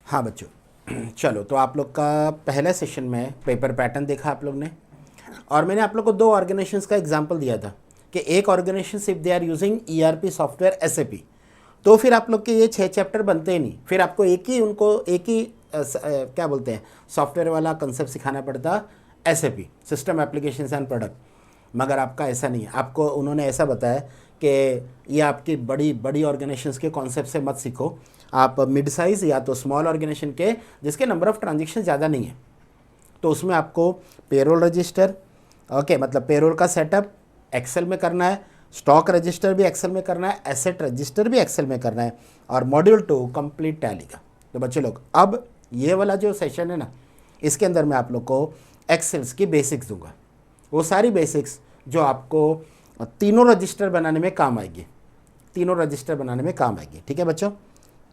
हाँ बच्चों, चलो तो आप लोग का पहला सेशन में पेपर पैटर्न देखा आप लोग ने, और मैंने आप लोग को दो ऑर्गेनाइजेशंस का एग्जांपल दिया था कि एक organisation if they are using ERP software SAP, तो फिर आप लोग के ये 6 चैप्टर बनते ही नहीं, फिर आपको एक ही क्या बोलते हैं सॉफ्टवेयर वाला कंसेप्ट सिखाना पड़ता, SAP system applications and product. मगर आपका ऐसा नहीं है, आपको उन्होंने ऐसा बताया कि ये आपकी बड़ी बड़ी ऑर्गेनाइजेशंस के कॉन्सेप्ट से मत सीखो, आप मिड साइज़ या तो स्मॉल ऑर्गेनाइजेशन के जिसके नंबर ऑफ़ ट्रांजेक्शन ज़्यादा नहीं है, तो उसमें आपको पेरोल रजिस्टर, ओके मतलब पेरोल का सेटअप एक्सेल में करना है, स्टॉक रजिस्टर भी एक्सेल में करना है, एसेट रजिस्टर भी एक्सेल में करना है, और मॉड्यूल 2 कंप्लीट टैली का। तो बच्चे लोग अब ये वाला जो सेशन है ना, इसके अंदर मैं आप लोग को एक्सेल्स की बेसिक्स दूंगा, वो सारी बेसिक्स जो आपको तीनों रजिस्टर बनाने में काम आएगी, तीनों रजिस्टर बनाने में काम आएगी। ठीक है बच्चों,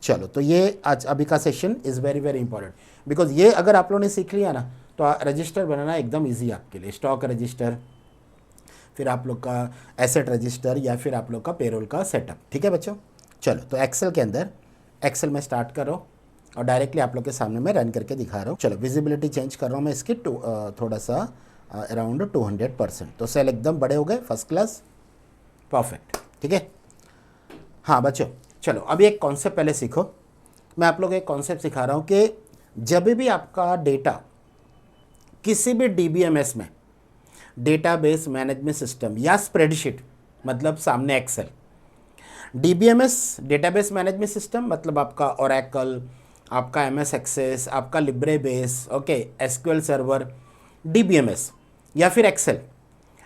चलो तो ये आज अभी का session is very very important, because ये अगर आप लोगों ने सीख लिया ना तो रजिस्टर बनाना एकदम इजी आपके लिए, स्टॉक रजिस्टर, फिर आप लोग का एसेट रजिस्टर, या फिर आप लोग का पेरोल का सेटअप। ठीक है बच्चों, चलो तो एक्सेल के अंदर, एक्सेल में स्टार्ट करो और डायरेक्टली आप लोग के सामने मैं रन करके दिखा रहा हूँ। चलो विजिबिलिटी चेंज कर रहा हूँ मैं इसकी थोड़ा सा अराउंड 200%, तो सेल एकदम बड़े हो गए, फर्स्ट क्लास, परफेक्ट। ठीक है, हाँ बच्चों चलो अभी एक कॉन्सेप्ट पहले सीखो। मैं आप लोग एक कॉन्सेप्ट सिखा रहा हूँ कि जब भी आपका डेटा किसी भी डीबीएमएस में, डेटाबेस मैनेजमेंट सिस्टम या स्प्रेडशीट मतलब सामने Excel, DBMS database management system मतलब आपका ओरेकल, आपका एमएस एक्सेस, आपका Libre base, okay SQL server, DBMS या फिर एक्सेल,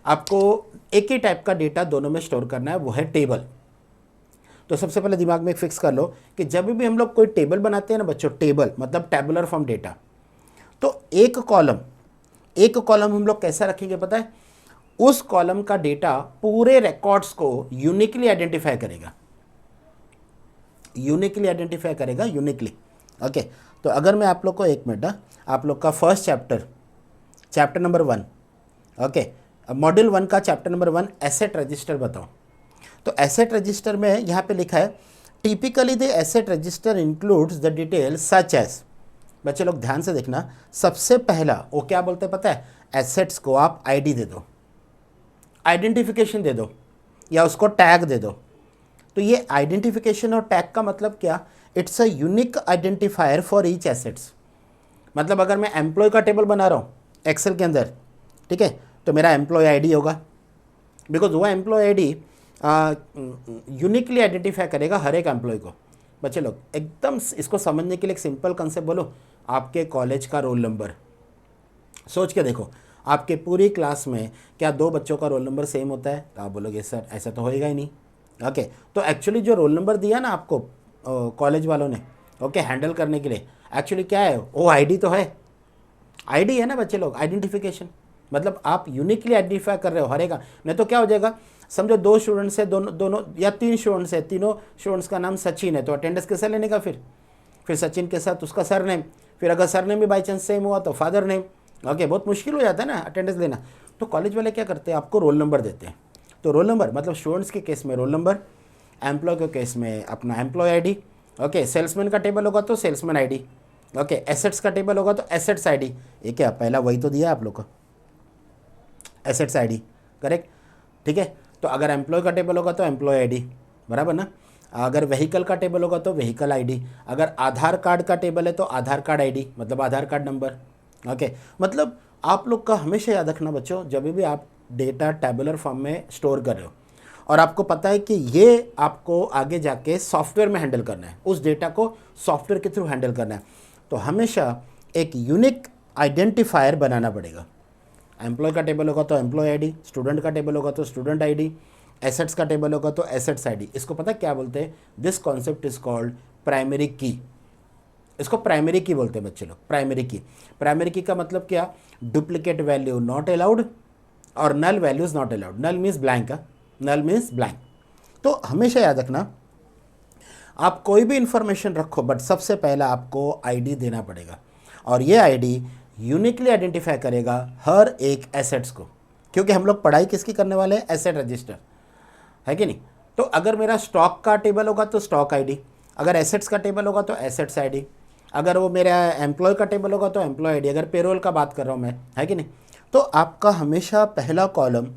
आपको एक ही टाइप का डेटा दोनों में स्टोर करना है, वो है टेबल। तो सबसे पहले दिमाग में फिक्स कर लो कि जब भी हम लोग कोई टेबल बनाते हैं ना बच्चों, टेबल मतलब टेबुलर फॉर्म डेटा, तो एक कॉलम हम लोग कैसा रखेंगे पता है, उस कॉलम का डेटा पूरे रिकॉर्ड्स को यूनिकली आइडेंटिफाई करेगा, यूनिकली। ओके, तो अगर मैं आप लोग को एक मिनट, आप लोग का first chapter number 1, okay module 1 का चैप्टर नंबर 1 एसेट रजिस्टर बताओ, तो एसेट रजिस्टर में यहाँ पे लिखा है typically the asset register includes the detail such as, बच्चे लोग ध्यान से देखना, सबसे पहला वो क्या बोलते हैं पता है, एसेट्स को आप आईडी दे दो, आइडेंटिफिकेशन दे दो, या उसको टैग दे दो। तो ये आइडेंटिफिकेशन और टैग का मतलब क्या, it's a unique identifier for each assets. मतलब अगर मैं एम्प्लॉय का टेबल बना रहा हूँ एक्सेल के अंदर, ठीक है, तो मेरा एम्प्लॉय आईडी होगा, बिकॉज वो एम्प्लॉय आईडी यूनिकली आइडेंटिफाई करेगा हर एक एम्प्लॉय को। बच्चे लोग एकदम इसको समझने के लिए एक सिंपल कंसेप्ट बोलो, आपके कॉलेज का रोल नंबर, सोच के देखो आपके पूरी क्लास में क्या 2 बच्चों का रोल नंबर सेम होता है, तो आप बोलोगे सर ऐसा तो होएगा ही नहीं। ओके, तो एक्चुअली जो रोल नंबर दिया ना आपको कॉलेज वालों ने, ओके हैंडल करने के लिए, एक्चुअली क्या है वो आईडी तो है, आईडी है ना बच्चे लोग, आइडेंटिफिकेशन, मतलब आप यूनिकली आइडेंटिफाई कर रहे हो हर एक का। नहीं तो क्या हो जाएगा, समझो 2 स्टूडेंट्स है, दोनों या 3 स्टूडेंट्स है, तीनों स्टूडेंट्स का नाम सचिन है, तो अटेंडेंस कैसे लेने का, फिर सचिन के साथ उसका सर नेम, फिर अगर सर नेम भी बाई चांस सेम हुआ तो फादर नेम, ओके बहुत मुश्किल हो जाता है ना अटेंडेंस लेना। तो कॉलेज वाले क्या करते हैं, आपको रोल नंबर देते हैं, तो रोल नंबर मतलब स्टूडेंट्स के केस में रोल नंबर, एम्प्लॉय के केस में अपना एम्प्लॉय आईडी, ओके सेल्समैन का टेबल होगा तो सेल्समैन आईडी, ओके एसेट्स का टेबल होगा तो एसेट्स आईडी, ये क्या पहला वही तो दिया आप लोग को, एसेट्स आईडी, करेक्ट। ठीक है, तो अगर एम्प्लॉय का टेबल होगा तो एम्प्लॉय आईडी, बराबर ना, अगर व्हीकल का टेबल होगा तो व्हीकल आईडी, अगर आधार कार्ड का टेबल है तो आधार कार्ड आईडी मतलब आधार कार्ड नंबर। ओके, मतलब आप लोग का हमेशा याद रखना बच्चों, जब भी आप डेटा टेबुलर फॉर्म में स्टोर कर रहे हो और आपको पता है कि ये आपको आगे जाके सॉफ्टवेयर में हैंडल करना है, उस डेटा को सॉफ्टवेयर के थ्रू हैंडल करना है, तो हमेशा एक यूनिक आइडेंटिफायर बनाना पड़ेगा। एम्प्लॉय का टेबल होगा तो एम्प्लॉय आईडी, स्टूडेंट का टेबल होगा तो स्टूडेंट आईडी, एसेट्स का टेबल होगा तो एसेट्स आईडी। इसको पता क्या बोलते हैं, this concept is called primary की, इसको प्राइमरी की बोलते हैं बच्चे लोग, प्राइमरी की। प्राइमरी की का मतलब क्या, डुप्लीकेट वैल्यू नॉट अलाउड और null values not allowed, null means blank, null means blank. तो हमेशा याद रखना, आप कोई भी इंफॉर्मेशन रखो बट सबसे पहला आपको आईडी देना पड़ेगा, और ये आईडी यूनिकली आइडेंटिफाई करेगा हर एक एसेट्स को, क्योंकि हम लोग पढ़ाई किसकी करने वाले हैं, एसेट रजिस्टर, है कि नहीं। तो अगर मेरा स्टॉक का टेबल होगा तो स्टॉक आईडी, अगर एसेट्स का टेबल होगा तो एसेट्स आईडी, अगर वो मेरा एम्प्लॉय का टेबल होगा तो एम्प्लॉय आईडी, अगर पेरोल का बात कर रहा हूँ मैं, है कि नहीं। तो आपका हमेशा पहला कॉलम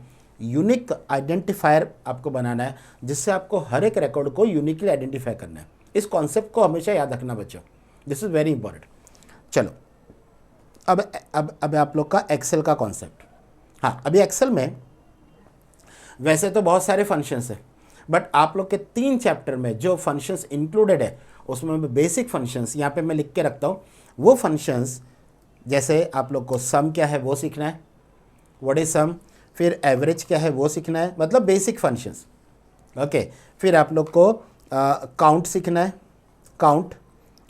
यूनिक आइडेंटिफायर आपको बनाना है, जिससे आपको हर एक रिकॉर्ड को यूनिकली आइडेंटिफाई करना है। इस कॉन्सेप्ट को हमेशा याद रखना बच्चों, दिस इज़ वेरी इंपॉर्टेंट। चलो अब आप लोग का एक्सेल का कॉन्सेप्ट। हाँ, अभी एक्सेल में वैसे तो बहुत सारे फंक्शंस हैं, बट आप लोग के 3 चैप्टर में जो फंक्शंस इंक्लूडेड है उसमें बेसिक फंक्शंस यहाँ पे मैं लिख के रखता हूँ। वो फंक्शंस जैसे आप लोग को सम क्या है वो सीखना है, व्हाट इज सम, फिर एवरेज क्या है वो सीखना है, मतलब बेसिक फंक्शंस। ओके, फिर आप लोग को काउंट सीखना है, काउंट,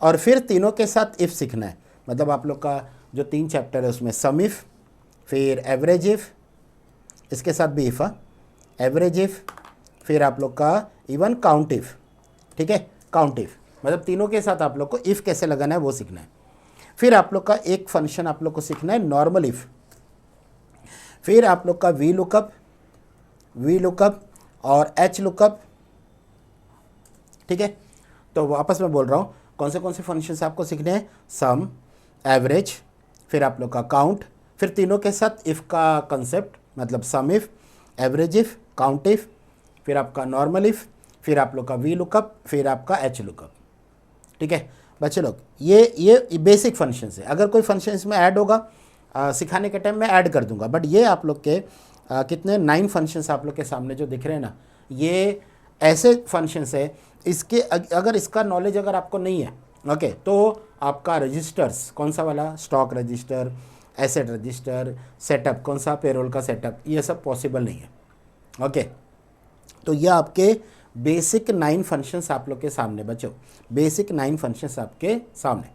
और फिर तीनों के साथ इफ़ सीखना है। मतलब आप लोग का जो 3 चैप्टर है उसमें सम इफ़, फिर एवरेज इफ़, इसके साथ भी इफ़, एवरेज इफ़, फिर आप लोग का इवन काउंट इफ़। ठीक है, काउंट इफ़, मतलब तीनों के साथ आप लोग को इफ़ कैसे लगाना है वो सीखना है। फिर आप लोग का एक फंक्शन आप लोग को सीखना है नॉर्मल इफ़। फिर आप लोग का वी लुकअप और एच लुकअप। ठीक है, तो वापस मैं बोल रहा हूँ कौन से फंक्शंस आपको सीखने हैं, सम, एवरेज, फिर आप लोग का काउंट, फिर तीनों के साथ इफ़ का कंसेप्ट, मतलब सम if, average if, count if, फिर आपका नॉर्मल इफ़, फिर आप लोग का वी लुकअप, फिर आपका एच लुकअप। ठीक है बच्चे लोग, ये बेसिक फंक्शंस है। अगर कोई फंक्शन इसमें ऐड होगा सिखाने के टाइम मैं ऐड कर दूंगा, बट ये आप लोग के कितने 9 फंक्शंस आप लोग के सामने जो दिख रहे हैं ना, ये ऐसे फंक्शंस है। इसके अगर इसका नॉलेज अगर आपको नहीं है, ओके, तो आपका रजिस्टर्स कौन सा वाला, stock register, asset register, setup कौन सा, पेरोल का सेटअप, ये सब पॉसिबल नहीं है। ओके, तो ये आपके बेसिक 9 फंक्शंस आप लोग के सामने बच्चों, बेसिक 9 फंक्शंस आपके सामने।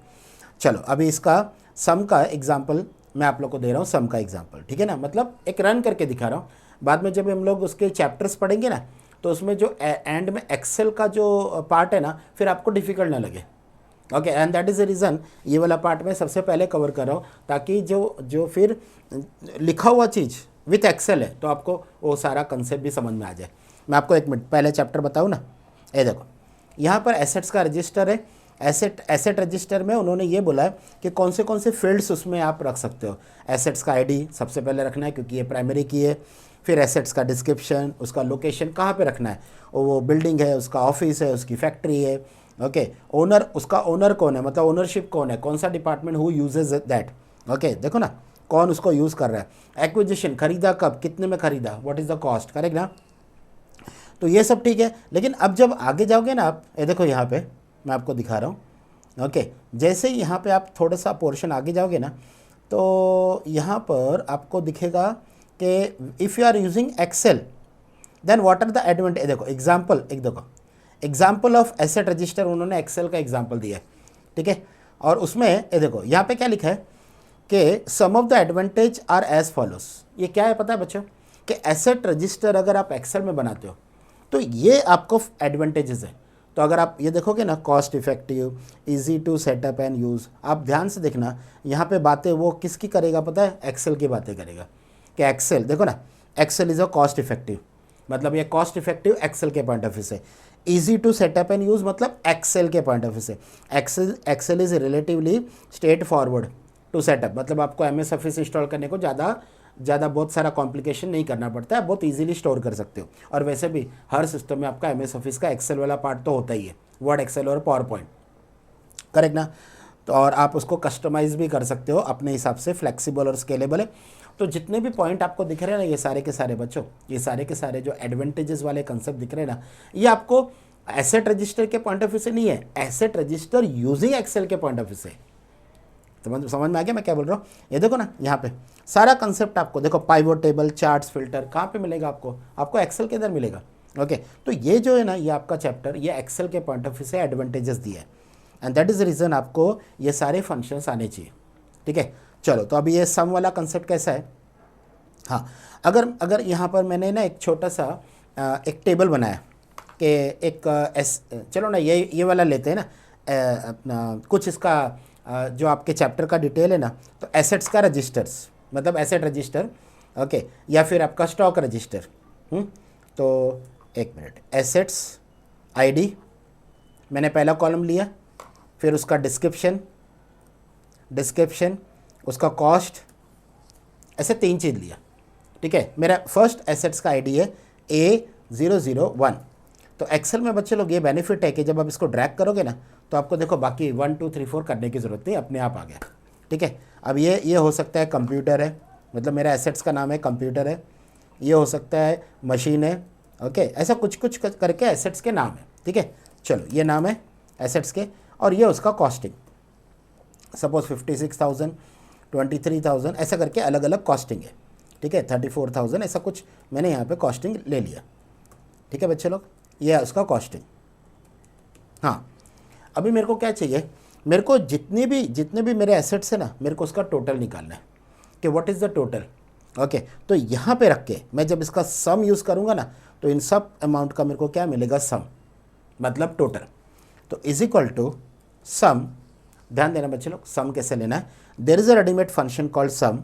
चलो अभी इसका सम का एग्जांपल मैं आप लोग को दे रहा हूँ, सम का एग्जांपल। ठीक है ना, मतलब एक रन करके दिखा रहा हूँ। बाद में जब हम लोग उसके चैप्टर्स पढ़ेंगे ना, तो उसमें जो एंड में एक्सेल का जो पार्ट है ना, फिर आपको डिफ़िकल्ट ना लगे। Okay, and that is the reason ये वाला पार्ट मैं सबसे पहले कवर कर रहा हूँ, ताकि जो फिर लिखा हुआ चीज़ विथ एक्सेल है तो आपको वो सारा कंसेप्ट भी समझ में आ जाए। मैं आपको एक मिनट पहले चैप्टर बताऊँ ना, ये देखो यहाँ पर एसेट्स का रजिस्टर है। एसेट रजिस्टर में उन्होंने ये बोला है कि कौन से फील्ड्स उसमें आप रख सकते हो। एसेट्स का आईडी सबसे पहले रखना है क्योंकि ये प्राइमरी की है। फिर एसेट्स का डिस्क्रिप्शन, उसका लोकेशन कहाँ पे रखना है, वो बिल्डिंग है, उसका ऑफिस है, उसकी फैक्ट्री है। ओके, ओनर, उसका ओनर कौन है, मतलब ओनरशिप कौन है, कौन सा department who usage that. Okay, देखो ना कौन उसको यूज़ कर रहा है। एक्विजिशन, खरीदा कब, कितने में खरीदा, what is the cost, correct ना। तो ये सब ठीक है, लेकिन अब जब आगे जाओगे ना आप, ये देखो यहाँ पे मैं आपको दिखा रहा हूँ। ओके, जैसे ही यहाँ पे आप थोड़ा सा पोर्शन आगे जाओगे ना, तो यहाँ पर आपको दिखेगा कि if you are using Excel then what are the advantage. देखो एग्जाम्पल, एक देखो एग्जाम्पल ऑफ एसेट रजिस्टर, उन्होंने एक्सेल का एग्जाम्पल दिया है। ठीक है, और उसमें ये देखो यहाँ पे क्या लिखा है कि sum of the advantage are as follows. ये क्या है पता है बच्चों, कि एसेट रजिस्टर अगर आप एक्सेल में बनाते हो तो ये आपको एडवांटेजेस है। तो अगर आप ये देखोगे ना, cost effective, easy to setup and use, आप ध्यान से देखना यहाँ पे बातें वो किसकी करेगा पता है, एक्सेल की बातें करेगा। कि एक्सेल देखो ना, Excel is a cost effective, मतलब ये कॉस्ट इफेक्टिव एक्सेल के पॉइंट ऑफ व्यू से। Easy to setup and use मतलब एक्सेल के पॉइंट ऑफ व्यू से। Excel is relatively straightforward to setup, मतलब आपको एमएस ऑफिस इंस्टॉल करने को ज़्यादा बहुत सारा कॉम्प्लिकेशन नहीं करना पड़ता है, बहुत इजीली स्टोर कर सकते हो। और वैसे भी हर सिस्टम में आपका एमएस ऑफिस का एक्सेल वाला पार्ट तो होता ही है, वर्ड, एक्सेल और पावर पॉइंट, करेक्ट ना। तो और आप उसको कस्टमाइज़ भी कर सकते हो अपने हिसाब से, फ्लेक्सिबल और स्केलेबल है। तो जितने भी पॉइंट आपको दिख रहे हैं ना, ये सारे के सारे बच्चों, ये सारे के सारे जो एडवांटेजेस वाले कंसेप्ट दिख रहे हैं ना, ये आपको एसेट रजिस्टर के पॉइंट ऑफ व्यू से नहीं है, एसेट रजिस्टर यूजिंग एक्सेल के पॉइंट ऑफ व्यू से। समझ में आ गया मैं क्या बोल रहा हूँ। ये देखो ना, यहाँ पे सारा कंसेप्ट आपको देखो, पाइवोट टेबल, चार्ट्स, फिल्टर कहाँ पे मिलेगा आपको एक्सेल के अंदर मिलेगा। ओके, तो ये जो है ना, ये आपका चैप्टर, ये एक्सेल के पॉइंट ऑफ व्यू से एडवांटेजेस दिया है, and that is the reason आपको ये सारे फंक्शंस आने चाहिए। ठीक है, चलो तो अभी ये सम वाला कंसेप्ट कैसा है। हाँ, अगर यहाँ पर मैंने ना एक छोटा सा एक टेबल बनाया कि चलो ना ये वाला लेते हैं ना, अपना कुछ इसका जो आपके चैप्टर का डिटेल है ना, तो एसेट्स का रजिस्टर्स, मतलब एसेट रजिस्टर, ओके, या फिर आपका स्टॉक रजिस्टर। तो एक मिनट, एसेट्स आईडी मैंने पहला कॉलम लिया, फिर उसका डिस्क्रिप्शन, डिस्क्रिप्शन, उसका कॉस्ट, ऐसे 3 चीज़ लिया। ठीक है, मेरा फर्स्ट एसेट्स का आईडी है A001। तो एक्सेल में बच्चे लोग ये बेनिफिट है कि जब आप इसको ड्रैग करोगे ना तो आपको देखो बाकी 1 2 3 4 करने की ज़रूरत नहीं, अपने आप आ गया। ठीक है, अब ये हो सकता है कंप्यूटर है, मतलब मेरा एसेट्स का नाम है कंप्यूटर है, ये हो सकता है मशीन है, ओके, ऐसा कुछ कुछ करके एसेट्स के नाम है। ठीक है, चलो ये नाम है एसेट्स के, और ये उसका कॉस्टिंग, सपोज 56,000, 23,000, ऐसा करके अलग अलग कॉस्टिंग है। ठीक है, 34,000, ऐसा कुछ मैंने यहाँ पे कॉस्टिंग ले लिया। ठीक है बच्चे लोग, ये है उसका कॉस्टिंग। हाँ, अभी मेरे को क्या चाहिए, मेरे को जितने भी मेरे एसेट्स है ना, मेरे को उसका टोटल निकालना है कि what is the total. Okay, तो यहाँ पे रख के मैं जब इसका सम यूज़ करूँगा ना तो इन सब अमाउंट का मेरे को क्या मिलेगा, सम, मतलब टोटल। तो इज इक्वल टू सम, ध्यान देना बच्चे लोग, सम कैसे लेना है। There is a readymade function called sum.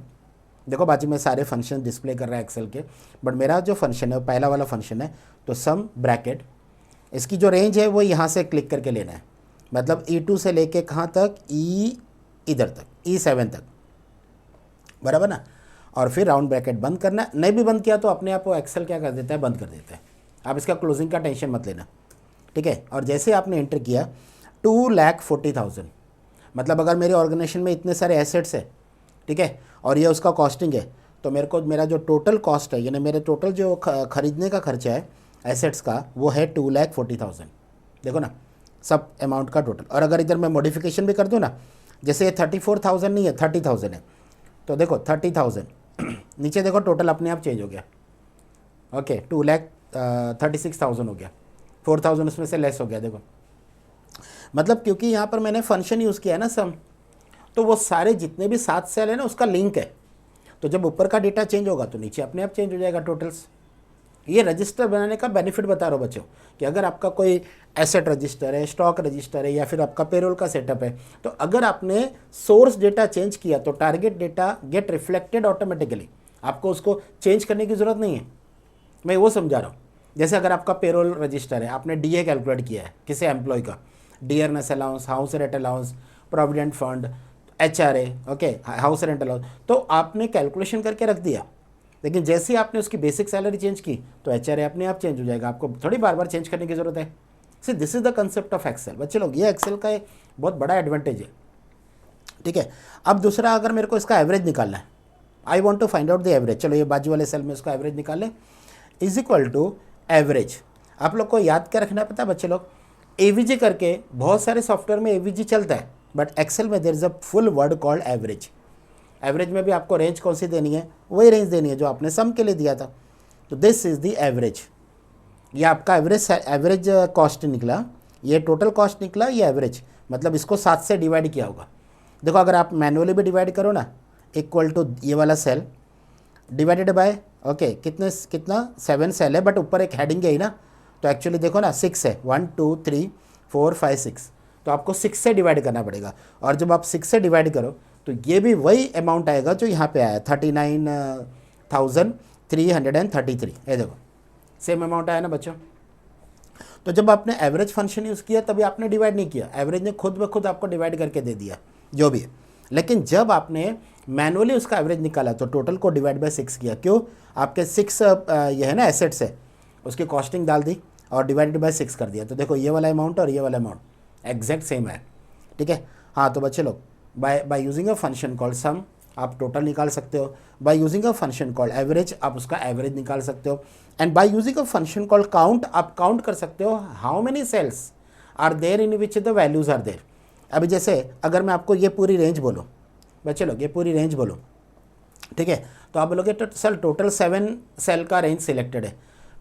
देखो बाजू में सारे फंक्शन डिस्प्ले कर रहा है एक्सेल के, बट मेरा जो फंक्शन है वो पहला वाला फंक्शन है। तो सम ब्रैकेट, इसकी जो रेंज है वो यहाँ से क्लिक करके लेना है, मतलब E2 से लेके कहाँ तक, इधर तक, E7 तक, बराबर ना। और फिर राउंड ब्रैकेट बंद करना, नहीं भी बंद किया तो अपने आप वो एक्सेल क्या कर देता है, बंद कर देता है। आप इसका क्लोजिंग का टेंशन मत लेना। ठीक है, और जैसे आपने एंटर किया 2,40,000, मतलब अगर मेरे ऑर्गेनाइजेशन में इतने सारे एसेट्स है, ठीक है, और ये उसका कॉस्टिंग है, तो मेरे को मेरा जो टोटल कॉस्ट है, यानी मेरे टोटल जो खरीदने का खर्चा है एसेट्स का, वो है 2,40,000। देखो ना, सब अमाउंट का टोटल। और अगर इधर मैं मॉडिफिकेशन भी कर दूँ ना, जैसे ये 34,000 नहीं है, 30,000 है, तो देखो 30,000 नीचे देखो टोटल अपने आप चेंज हो गया। ओके, 2,36,000 हो गया, 4,000 उसमें से लेस हो गया। देखो मतलब क्योंकि यहाँ पर मैंने फंक्शन यूज़ किया है ना सम, तो वो सारे जितने भी 7 सेल है ना उसका लिंक है, तो जब ऊपर का डेटा चेंज होगा तो नीचे अपने आप चेंज हो जाएगा टोटल्स। ये रजिस्टर बनाने का बेनिफिट बता रहा हूँ बच्चों, कि अगर आपका कोई एसेट रजिस्टर है, स्टॉक रजिस्टर है, या फिर आपका पेरोल का सेटअप है, तो अगर आपने सोर्स डेटा चेंज किया तो target data gate reflected automatically, आपको उसको चेंज करने की ज़रूरत नहीं है। मैं वो समझा रहा हूँ। जैसे अगर आपका पेरोल रजिस्टर है, आपने DA कैलकुलेट किया है किसी एम्प्लॉय का, dearness allowance, house rent allowance, provident fund, HRA, okay, house rent allowance, तो आपने कैलकुलेशन करके रख दिया, लेकिन जैसे ही आपने उसकी बेसिक सैलरी चेंज की तो HRA अपने आप चेंज हो जाएगा, आपको थोड़ी बार बार चेंज करने की ज़रूरत है। See this is the concept of Excel बच्चे लोग, ये एक्सेल का एक बहुत बड़ा एडवांटेज है। ठीक है, अब दूसरा, अगर मेरे को इसका एवरेज निकालना है, I want to find out the average, चलो ये बाजू वाले सेल में इसका एवरेज निकाल लें, इज इक्वल टू एवरेज। आप लोग को याद क्या रखना पता है बच्चे लोग, AVG करके बहुत सारे सॉफ्टवेयर में AVG चलता है, बट एक्सेल में there is a full word called average. Average में भी आपको रेंज कौन सी देनी है, वही रेंज देनी है जो आपने सम के लिए दिया था। तो दिस इज द एवरेज, ये आपका एवरेज कॉस्ट निकला, ये टोटल कॉस्ट निकला, ये एवरेज, मतलब इसको 7 से डिवाइड किया होगा। देखो अगर आप मैनुअली भी डिवाइड करो ना, इक्वल टू ये वाला सेल डिवाइडेड बाय, ओके, कितना 7 सेल है, बट ऊपर एक हेडिंग है ही ना, तो एक्चुअली देखो ना 6 है, 1 2 3 4 5 6, तो आपको 6 से डिवाइड करना पड़ेगा। और जब आप 6 से डिवाइड करो तो ये भी वही अमाउंट आएगा जो यहाँ पे आया, 39,333। ये देखो सेम अमाउंट आया ना बच्चों। तो जब आपने एवरेज फंक्शन यूज़ किया तभी आपने डिवाइड नहीं किया, एवरेज ने खुद ब खुद आपको डिवाइड करके दे दिया जो भी है। लेकिन जब आपने मैनुअली उसका एवरेज निकाला तो टोटल को डिवाइड बाय 6 किया। क्यों, आपके 6 ये है ना एसेट्स है, उसकी कॉस्टिंग डाल दी और डिवाइडेड बाय 6 कर दिया, तो देखो ये वाला अमाउंट और ये वाला अमाउंट एग्जैक्ट सेम है। ठीक है, हाँ, तो बच्चे लोग by using a function called sum आप टोटल निकाल सकते हो, by using a function called average आप उसका एवरेज निकाल सकते हो, and by using a function called count आप काउंट कर सकते हो how many cells are there in which the values are there. अभी जैसे अगर मैं आपको ये पूरी रेंज बोलूँ बच्चे लोग, ये पूरी रेंज बोलूँ, ठीक है, तो आप बोलोगे तो सर टोटल 7 सेल का रेंज सिलेक्टेड है,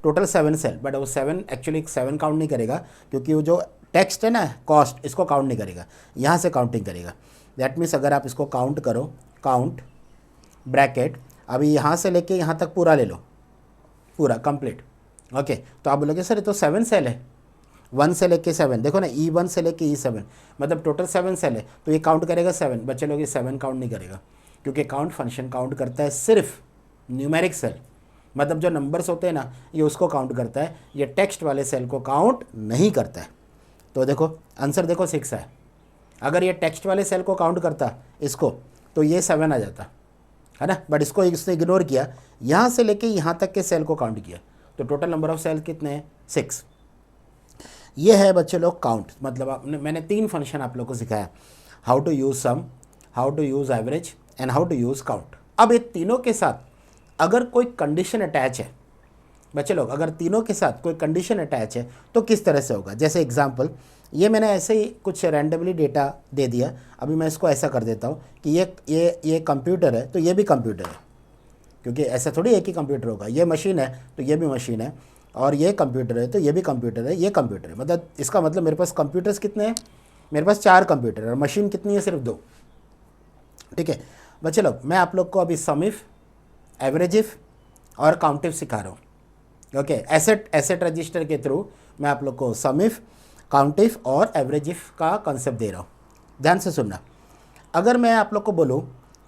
टोटल 7 सेल, बट वो 7 एक्चुअली 7 काउंट नहीं करेगा, क्योंकि वो जो टेक्स्ट है ना कॉस्ट, इसको काउंट नहीं करेगा, यहाँ से काउंटिंग करेगा। दैट मीन्स अगर आप इसको काउंट करो, काउंट ब्रैकेट, अभी यहाँ से लेके यहाँ तक पूरा ले लो, पूरा कंप्लीट, ओके, तो आप बोलोगे सर ये तो 7 सेल है, 1 से लेके 7, देखो ना E1 से लेके E7, मतलब टोटल 7 सेल है, तो ये काउंट करेगा 7। बच्चे लोग ये 7 काउंट नहीं करेगा, क्योंकि काउंट फंक्शन काउंट करता है सिर्फ न्यूमेरिक सेल, मतलब जो नंबर्स होते हैं ना ये उसको काउंट करता है, ये टेक्स्ट वाले सेल को काउंट नहीं करता है। तो देखो आंसर देखो 6 है, अगर ये टेक्स्ट वाले सेल को काउंट करता इसको तो ये 7 आ जाता है ना, बट इसको इसने इग्नोर किया, यहाँ से लेके यहाँ तक के सेल को काउंट किया, तो टोटल नंबर ऑफ सेल कितने हैं 6। ये है बच्चे लोग काउंट, मतलब मैंने 3 फंक्शन आप लोग को सिखाया, how to use sum, how to use average and how to use count. अब ये तीनों के साथ अगर कोई कंडीशन अटैच है बच्चे लोग, अगर तीनों के साथ कोई कंडीशन अटैच है तो किस तरह से होगा। जैसे एग्जांपल, ये मैंने ऐसे ही कुछ रैंडमली डेटा दे दिया, अभी मैं इसको ऐसा कर देता हूँ कि ये कंप्यूटर है तो ये भी कंप्यूटर है, क्योंकि ऐसा थोड़ी एक ही कंप्यूटर होगा, ये मशीन है तो ये भी मशीन है, और ये कंप्यूटर है तो ये भी कंप्यूटर है, ये कंप्यूटर है। मतलब इसका मतलब मेरे पास कंप्यूटर्स कितने हैं, मेरे पास 4 कंप्यूटर, और मशीन कितनी है, सिर्फ 2। ठीक है बच्चे लोग, मैं आप लोग को अभी सम इफ, एवरेज इफ और काउंट इफ सिखा रहा हूँ। ओके, एसेट रजिस्टर के थ्रू मैं आप लोग को सम इफ, काउंट इफ और एवरेज इफ का कॉन्सेप्ट दे रहा हूँ। ध्यान से सुनना, अगर मैं आप लोग को बोलूँ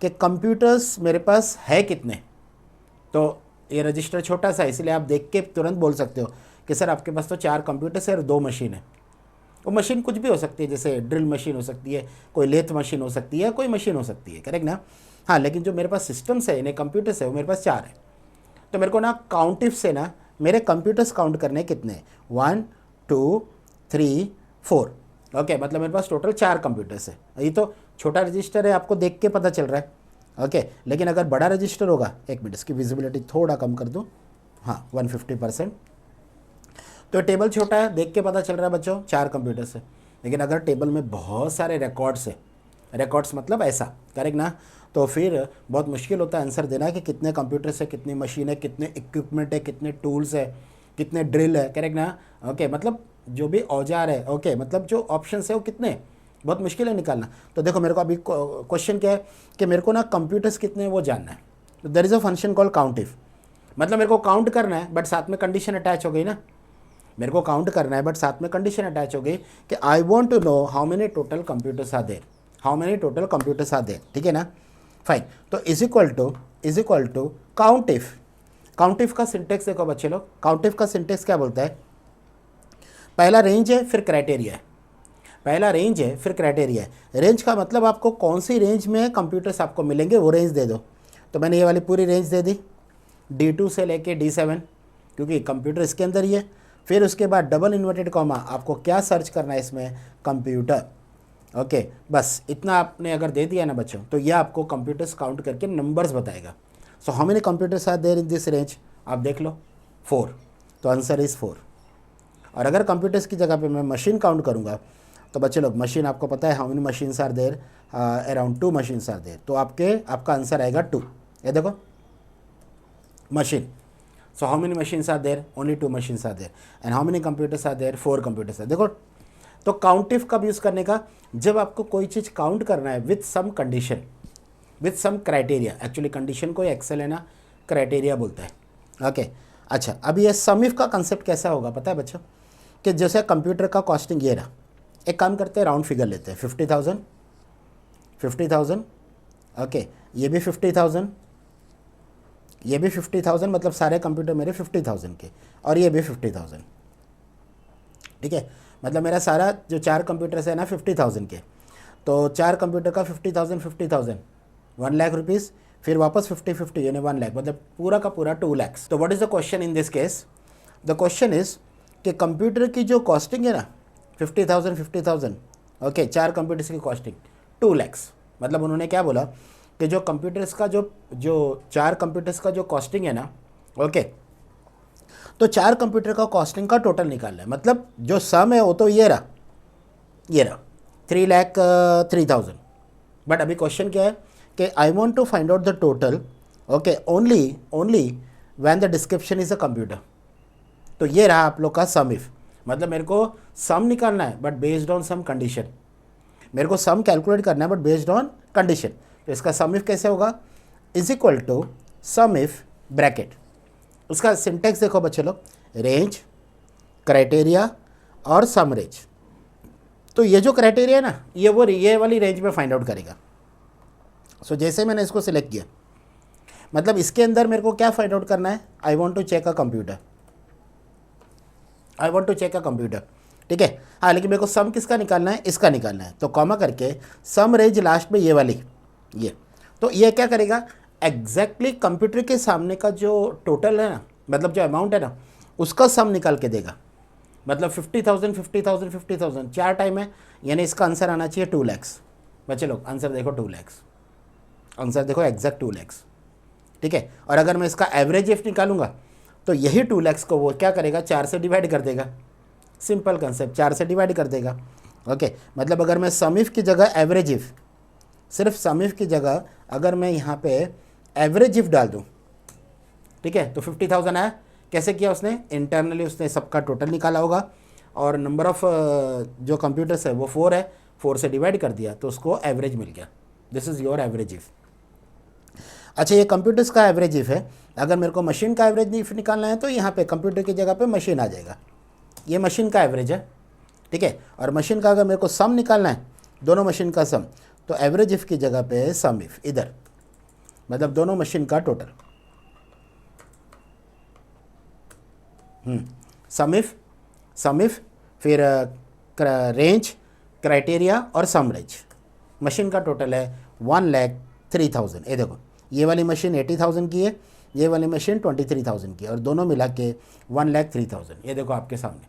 कि कंप्यूटर्स मेरे पास है कितने, तो ये रजिस्टर छोटा सा है इसलिए आप देख के तुरंत बोल सकते हो कि सर आपके पास तो 4 कंप्यूटर्स है और 2 मशीन है। वो मशीन कुछ भी हो सकती है, जैसे ड्रिल मशीन हो सकती है, कोई लेथ मशीन हो सकती है, कोई मशीन हो सकती है, करेक्ट ना। हाँ, लेकिन जो मेरे पास सिस्टम्स है, इन्हें कंप्यूटर्स है, वो मेरे पास 4 है। तो मेरे को ना काउंट इफ से ना मेरे कंप्यूटर्स काउंट करने कितने, 1 2 3 4। ओके, मतलब मेरे पास टोटल 4 कंप्यूटर्स है। ये तो छोटा रजिस्टर है, आपको देख के पता चल रहा है। ओके, लेकिन अगर बड़ा रजिस्टर होगा, एक मिनट इसकी विजिबिलिटी थोड़ा कम कर दूँ, हाँ 150%। तो टेबल छोटा है, देख के पता चल रहा है बच्चों 4 कंप्यूटर्स है। लेकिन अगर टेबल में बहुत सारे रिकॉर्ड्स है, रिकॉर्ड्स मतलब ऐसा, करेक्ट ना, तो फिर बहुत मुश्किल होता है आंसर देना कि कितने कंप्यूटर्स है, कितनी मशीन है, कितने इक्विपमेंट है, कितने टूल्स है, कितने ड्रिल है, करेक्ट ना। ओके, मतलब जो भी औजार है, ओके, मतलब जो ऑप्शंस है वो कितने, बहुत मुश्किल है निकालना। तो देखो मेरे को अभी क्वेश्चन क्या है कि मेरे को ना कंप्यूटर्स कितने हैं वो जानना है। तो there is a function call count if, मतलब मेरे को काउंट करना है बट साथ में कंडीशन अटैच हो गई ना, मेरे को काउंट करना है बट साथ में कंडीशन अटैच हो गई कि I want to know how many total computers are there, how many total computers are there. ठीक है ना, फाइन। तो is equal to count if. Count if का सिंटेक्स देखो बच्चे लोग, काउंट इफ का सिंटेक्स क्या बोलता है, पहला रेंज है फिर क्राइटेरिया है, पहला रेंज है फिर क्राइटेरिया है। रेंज का मतलब आपको कौन सी रेंज में कंप्यूटर्स आपको मिलेंगे वो रेंज दे दो। तो मैंने ये वाली पूरी रेंज दे दी, D2 से लेके D7, क्योंकि कंप्यूटर इसके अंदर ही है। फिर उसके बाद डबल इन्वर्टेड कॉमा, आपको क्या सर्च करना है इसमें, कंप्यूटर। ओके, बस इतना आपने अगर दे दिया ना बच्चों, तो यह आपको कंप्यूटर्स काउंट करके नंबर्स बताएगा। So how many computers are there in this range, आप देख लो 4, तो आंसर इज़ 4। और अगर कंप्यूटर्स की जगह पे मैं मशीन काउंट करूँगा, तो बच्चे लोग मशीन आपको पता है how many machines are there, around 2 machines are there, तो आपका आंसर आएगा 2। ये देखो machine, so how many machines are there, only 2 machines are there, and how many computers are there, 4 computers are। देखो, तो काउंट इफ कब use करने का, जब आपको कोई चीज़ काउंट करना है with some condition, with some criteria. Actually condition को एक्सेल है ना, क्राइटेरिया बोलता है। ओके, अच्छा, अब ये सम इफ का कंसेप्ट कैसा होगा पता है बच्चों, कि जैसे कंप्यूटर का कॉस्टिंग ये रहा, एक काम करते हैं राउंड फिगर लेते हैं, 50,000, ओके, ये भी 50,000, ये भी 50,000, मतलब सारे कंप्यूटर मेरे 50,000 के, और ये भी 50,000। ठीक है, मतलब मेरा सारा जो 4 कंप्यूटर्स है ना 50,000 के, तो 4 कंप्यूटर का 50,000 1 लाख रुपीज़, फिर वापस 50 यानी 1 लाख, मतलब पूरा का पूरा 2 लाख। तो what is the question in this case, the question is कि कंप्यूटर की जो कॉस्टिंग है ना 50,000, ओके, 4 कंप्यूटर्स की कॉस्टिंग 2 लाख। मतलब उन्होंने क्या बोला कि जो कंप्यूटर्स का जो 4 कंप्यूटर्स का जो कॉस्टिंग है ना, ओके, तो 4 कंप्यूटर का कॉस्टिंग का टोटल निकालना है। मतलब जो सम है वो तो ये रहा 3,03,000। बट अभी क्वेश्चन क्या है कि I want to find out the total, okay, only when the description is a computer. तो ये रहा आप लोग का सम इफ, मतलब मेरे को सम निकालना है but based on some condition, मेरे को सम कैलकुलेट करना है बट बेस्ड ऑन कंडीशन। तो इसका सम इफ कैसे होगा, is equal to sum if bracket. उसका सिंटेक्स देखो बच्चे लोग, रेंज, क्राइटेरिया और सम रेंज। तो ये जो क्राइटेरिया है ना, ये वाली रेंज में फाइंड आउट करेगा। सो जैसे मैंने इसको सिलेक्ट किया, मतलब इसके अंदर मेरे को क्या फाइंड आउट करना है, I want to check a computer, ठीक है। हाँ, लेकिन मेरे को सम किसका निकालना है, इसका निकालना है, तो कॉमा करके सम रेंज लास्ट में ये वाली, ये तो ये क्या करेगा, एग्जैक्टली कंप्यूटर के सामने का जो टोटल है ना, मतलब जो अमाउंट है ना, उसका सम निकाल के देगा। मतलब 50,000 50,000 50,000 4 टाइम है, यानी इसका आंसर आना चाहिए 2 लाख। बच्चे लोग आंसर देखो 2 लाख, आंसर देखो एग्जैक्ट 2 लाख, ठीक है। और अगर मैं इसका एवरेज इफ निकालूंगा तो यही 2 लाख को वो क्या करेगा, 4 से डिवाइड कर देगा। सिंपल कंसेप्ट, 4 से डिवाइड कर देगा। ओके, मतलब अगर मैं सम इफ की जगह एवरेज इफ, सिर्फ सम इफ की जगह अगर मैं यहाँ पे एवरेज इफ डाल दूँ, ठीक है, तो 50,000 आया। कैसे किया उसने, इंटरनली उसने सबका टोटल निकाला होगा और नंबर ऑफ जो कंप्यूटर्स है वो 4 है, 4 से डिवाइड कर दिया तो उसको एवरेज मिल गया। This is your average if. अच्छा, ये कंप्यूटर्स का एवरेज इफ है। अगर मेरे को मशीन का एवरेज इफ निकालना है तो यहाँ पे कंप्यूटर की जगह पे मशीन आ जाएगा। ये मशीन का एवरेज है, ठीक है। और मशीन का अगर मेरे को सम निकालना है, दोनों मशीन का सम, तो एवरेज इफ की जगह पे सम इफ इधर, मतलब दोनों मशीन का टोटल। सम इफ फिर रेंज, क्राइटेरिया और सम रेंज। मशीन का टोटल है 1,03,000। ये देखो, ये वाली मशीन 80,000 की है, ये वाली मशीन 23,000 की है, और दोनों मिला के 1,03,000। ये देखो आपके सामने।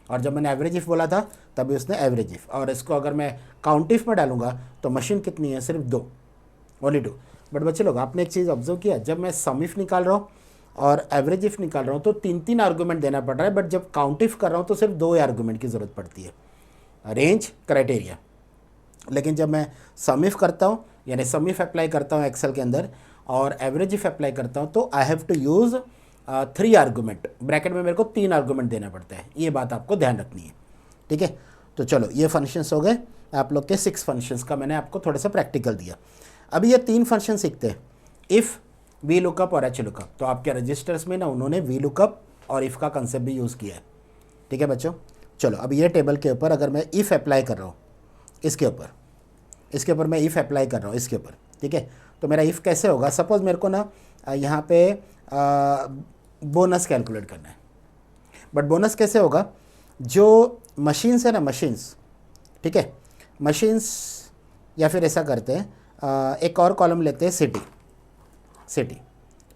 और जब मैंने एवरेज इफ बोला था तभी उसने एवरेज इफ, और इसको अगर मैं काउंट इफ में डालूंगा तो मशीन कितनी है, सिर्फ 2, ओनली 2। बट बच्चे लोग आपने एक चीज़ ऑब्जर्व किया, जब मैं सम इफ निकाल रहा हूँ और एवरेज इफ निकाल रहा हूँ तो 3 आर्गूमेंट देना पड़ रहा है, बट जब काउंट इफ कर रहा हूँ तो सिर्फ 2 आर्गूमेंट की ज़रूरत पड़ती है, रेंज, क्राइटेरिया। लेकिन जब मैं सम इफ करता हूँ, यानी सम इफ अप्लाई करता हूँ एक्सेल के अंदर और एवरेज इफ अप्लाई करता हूँ, तो I have to use 3 argument, bracket में मेरे को 3 आर्गूमेंट देना पड़ता है। ये बात आपको ध्यान रखनी है, ठीक है। तो चलो, ये फंक्शंस हो गए आप लोग के 6 फंक्शंस का मैंने आपको थोड़ा सा प्रैक्टिकल दिया। अभी ये 3 फंक्शन सीखते हैं, इफ़, वी लुकअप और एच लुकअप। तो आपके रजिस्टर्स में ना उन्होंने वी लुकअप और इफ़ का कंसेप्ट भी यूज़ किया है, ठीक है बच्चों। चलो, अब ये टेबल के ऊपर अगर मैं इफ़ अप्लाई कर रहा हूँ, इसके ऊपर मैं इफ़ अप्लाई कर रहा हूँ इसके ऊपर, ठीक है। तो मेरा इफ़ कैसे होगा, सपोज़ मेरे को ना यहाँ पे बोनस कैलकुलेट करना है। बट बोनस कैसे होगा, जो मशीन्स है ना, मशीन्स, ठीक है, मशीन्स, या फिर ऐसा करते हैं एक और कॉलम लेते हैं, सिटी,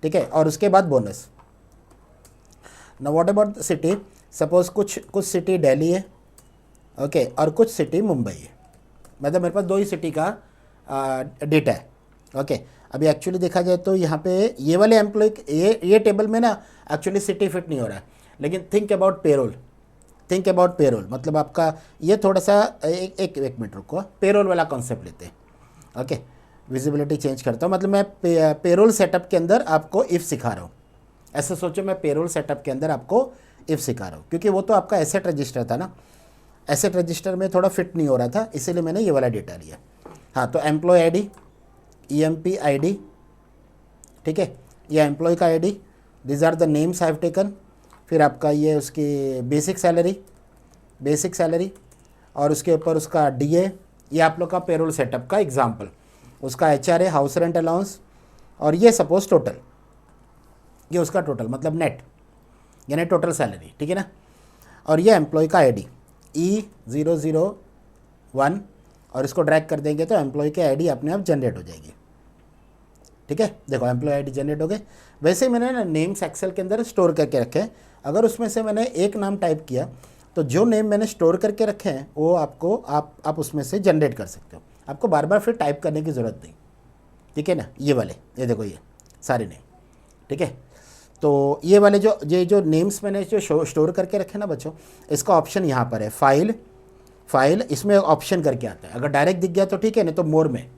ठीक है, और उसके बाद बोनस। ना व्हाट अबाउट सिटी, सपोज़ कुछ सिटी दिल्ली है, ओके, और कुछ सिटी मुंबई है। मतलब मेरे पास 2 ही सिटी का डेटा है, ओके। अभी एक्चुअली देखा जाए तो यहाँ पे ये वाले एम्प्लॉय, ये टेबल में ना एक्चुअली सिटी फिट नहीं हो रहा है, लेकिन थिंक अबाउट पेरोल, मतलब आपका ये थोड़ा सा एक मिनट रुको, पेरोल वाला कॉन्सेप्ट लेते हैं, ओके। विजिबिलिटी चेंज करता हूँ, मतलब मैं पेरोल सेटअप के अंदर आपको इफ़ सिखा रहा हूँ। ऐसे सोचो, मैं पेरोल सेटअप के अंदर आपको इफ़ सिखा रहा हूँ, क्योंकि वो तो आपका एसेट रजिस्टर था ना, एसेट रजिस्टर में थोड़ा फिट नहीं हो रहा था, इसीलिए मैंने ये वाला डेटा लिया। हाँ, तो एम्प्लॉय आईडी, EMP आईडी, ठीक है, ये एम्प्लॉय का ID, these are the names I have taken. फिर आपका ये उसकी बेसिक सैलरी, और उसके ऊपर उसका DA, ये आप लोग का पेरोल सेटअप का एग्जाम्पल, उसका HRA, हाउस रेंट अलाउंस, और ये सपोज टोटल, ये उसका टोटल मतलब नेट, यानी टोटल सैलरी, ठीक है ना। और ये एम्प्लॉय का आईडी E001, और इसको ड्रैग कर देंगे तो एम्प्लॉय की आईडी अपने आप जनरेट हो जाएगी, ठीक है। देखो, एम्प्लॉय आईडी जनरेट हो गए। वैसे ही मैंने ना नेम्स एक्सेल के अंदर स्टोर करके रखे हैं। अगर उसमें से मैंने एक नाम टाइप किया तो जो नेम मैंने स्टोर करके रखे हैं वो आपको आप उसमें से जनरेट कर सकते हो, आपको बार बार फिर टाइप करने की ज़रूरत नहीं, ठीक है ना। ये वाले, ये देखो, ये सारे नेम, ठीक है। तो ये वाले जो नेम्स मैंने जो स्टोर करके रखे ना बच्चों, इसका ऑप्शन यहाँ पर है, फाइल, इसमें ऑप्शन करके आता है। अगर डायरेक्ट दिख गया तो ठीक है, नहीं तो मोर में,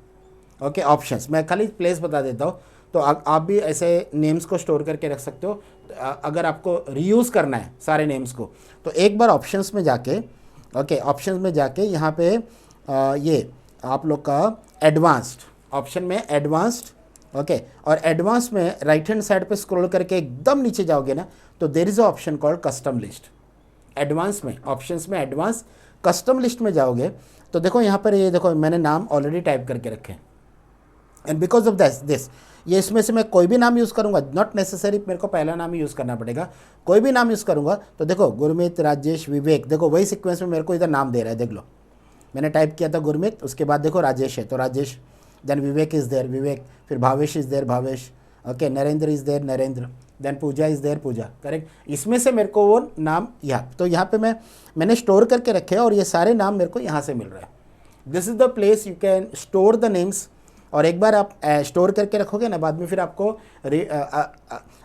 ओके, ऑप्शंस। मैं खाली प्लेस बता देता हूँ, तो आप भी ऐसे नेम्स को स्टोर करके रख सकते हो। अगर आपको रीयूज़ करना है सारे नेम्स को, तो एक बार ऑप्शंस में जाके, ओके, ऑप्शंस में जाके यहाँ पे ये आप लोग का एडवांस्ड, ऑप्शन में एडवांस्ड, ओके, और एडवांस में राइट हैंड साइड पे स्क्रॉल करके एकदम नीचे जाओगे ना, तो there is a option called custom list. Advance में, ऑप्शंस में एडवांस, कस्टम लिस्ट में जाओगे तो देखो यहाँ पर, ये देखो मैंने नाम ऑलरेडी टाइप करके रखे हैं, एंड बिकॉज ऑफ दिस ये इसमें से मैं कोई भी नाम यूज़ करूँगा, नॉट नेसेसरी मेरे को पहला नाम ही यूज़ करना पड़ेगा, कोई भी नाम यूज़ करूँगा तो देखो गुरमीत, राजेश, विवेक, देखो वही सीक्वेंस में मेरे को इधर नाम दे रहा है, देख लो मैंने टाइप किया था गुरमीत, उसके बाद देखो राजेश है तो Rajesh, then Vivek is there Vivek, फिर Bhavesh is there Bhavesh, okay, Narendra is there Narendra, then Pooja is there Pooja, correct. इसमें से मेरे को वो नाम यहाँ, तो यहाँ पे मैंने स्टोर करके रखे हैं और ये सारे नाम मेरे को यहाँ से मिल रहा है। This is the place you can store the names. और एक बार आप स्टोर करके रखोगे ना, बाद में फिर आपको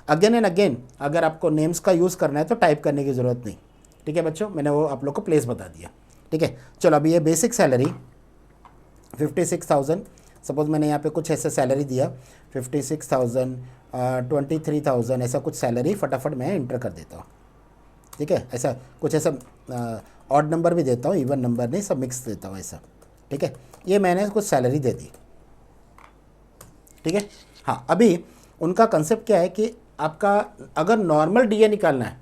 अगेन एंड अगेन अगर आपको नेम्स का यूज़ करना है तो टाइप करने की ज़रूरत नहीं। ठीक है बच्चों, मैंने वो आप लोग को प्लेस बता दिया। ठीक है, चलो अभी ये बेसिक सैलरी 56,000, सपोज मैंने यहाँ पे कुछ ऐसा सैलरी दिया 56,000, 23,000, ऐसा कुछ सैलरी फटाफट मैं इंटर कर देता हूँ। ठीक है, ऐसा कुछ ऐसा ऑड नंबर भी देता हूँ, इवन नंबर नहीं, सब मिक्स देता हूँ ऐसा। ठीक है, ये मैंने कुछ सैलरी दे दी। ठीक है, हाँ, अभी उनका कंसेप्ट क्या है कि आपका अगर नॉर्मल डीए निकालना है,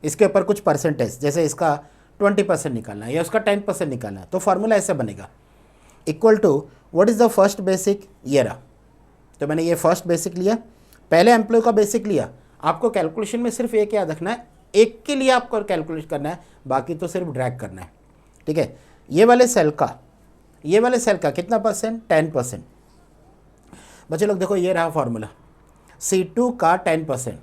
इसके ऊपर कुछ परसेंटेज, जैसे इसका 20% निकालना है या उसका 10% निकालना है, तो फार्मूला ऐसा बनेगा, equal to what is the first basic, ये रहा। तो मैंने ये फर्स्ट बेसिक लिया, पहले एम्प्लॉय का बेसिक लिया। आपको कैलकुलेशन में सिर्फ एक याद रखना है, एक के लिए आपको कैलकुलेट करना है, बाकी तो सिर्फ ड्रैग करना है। ठीक है, ये वाले सेल का कितना परसेंट, 10%। बच्चे लोग देखो ये रहा फार्मूला, C2 का 10%,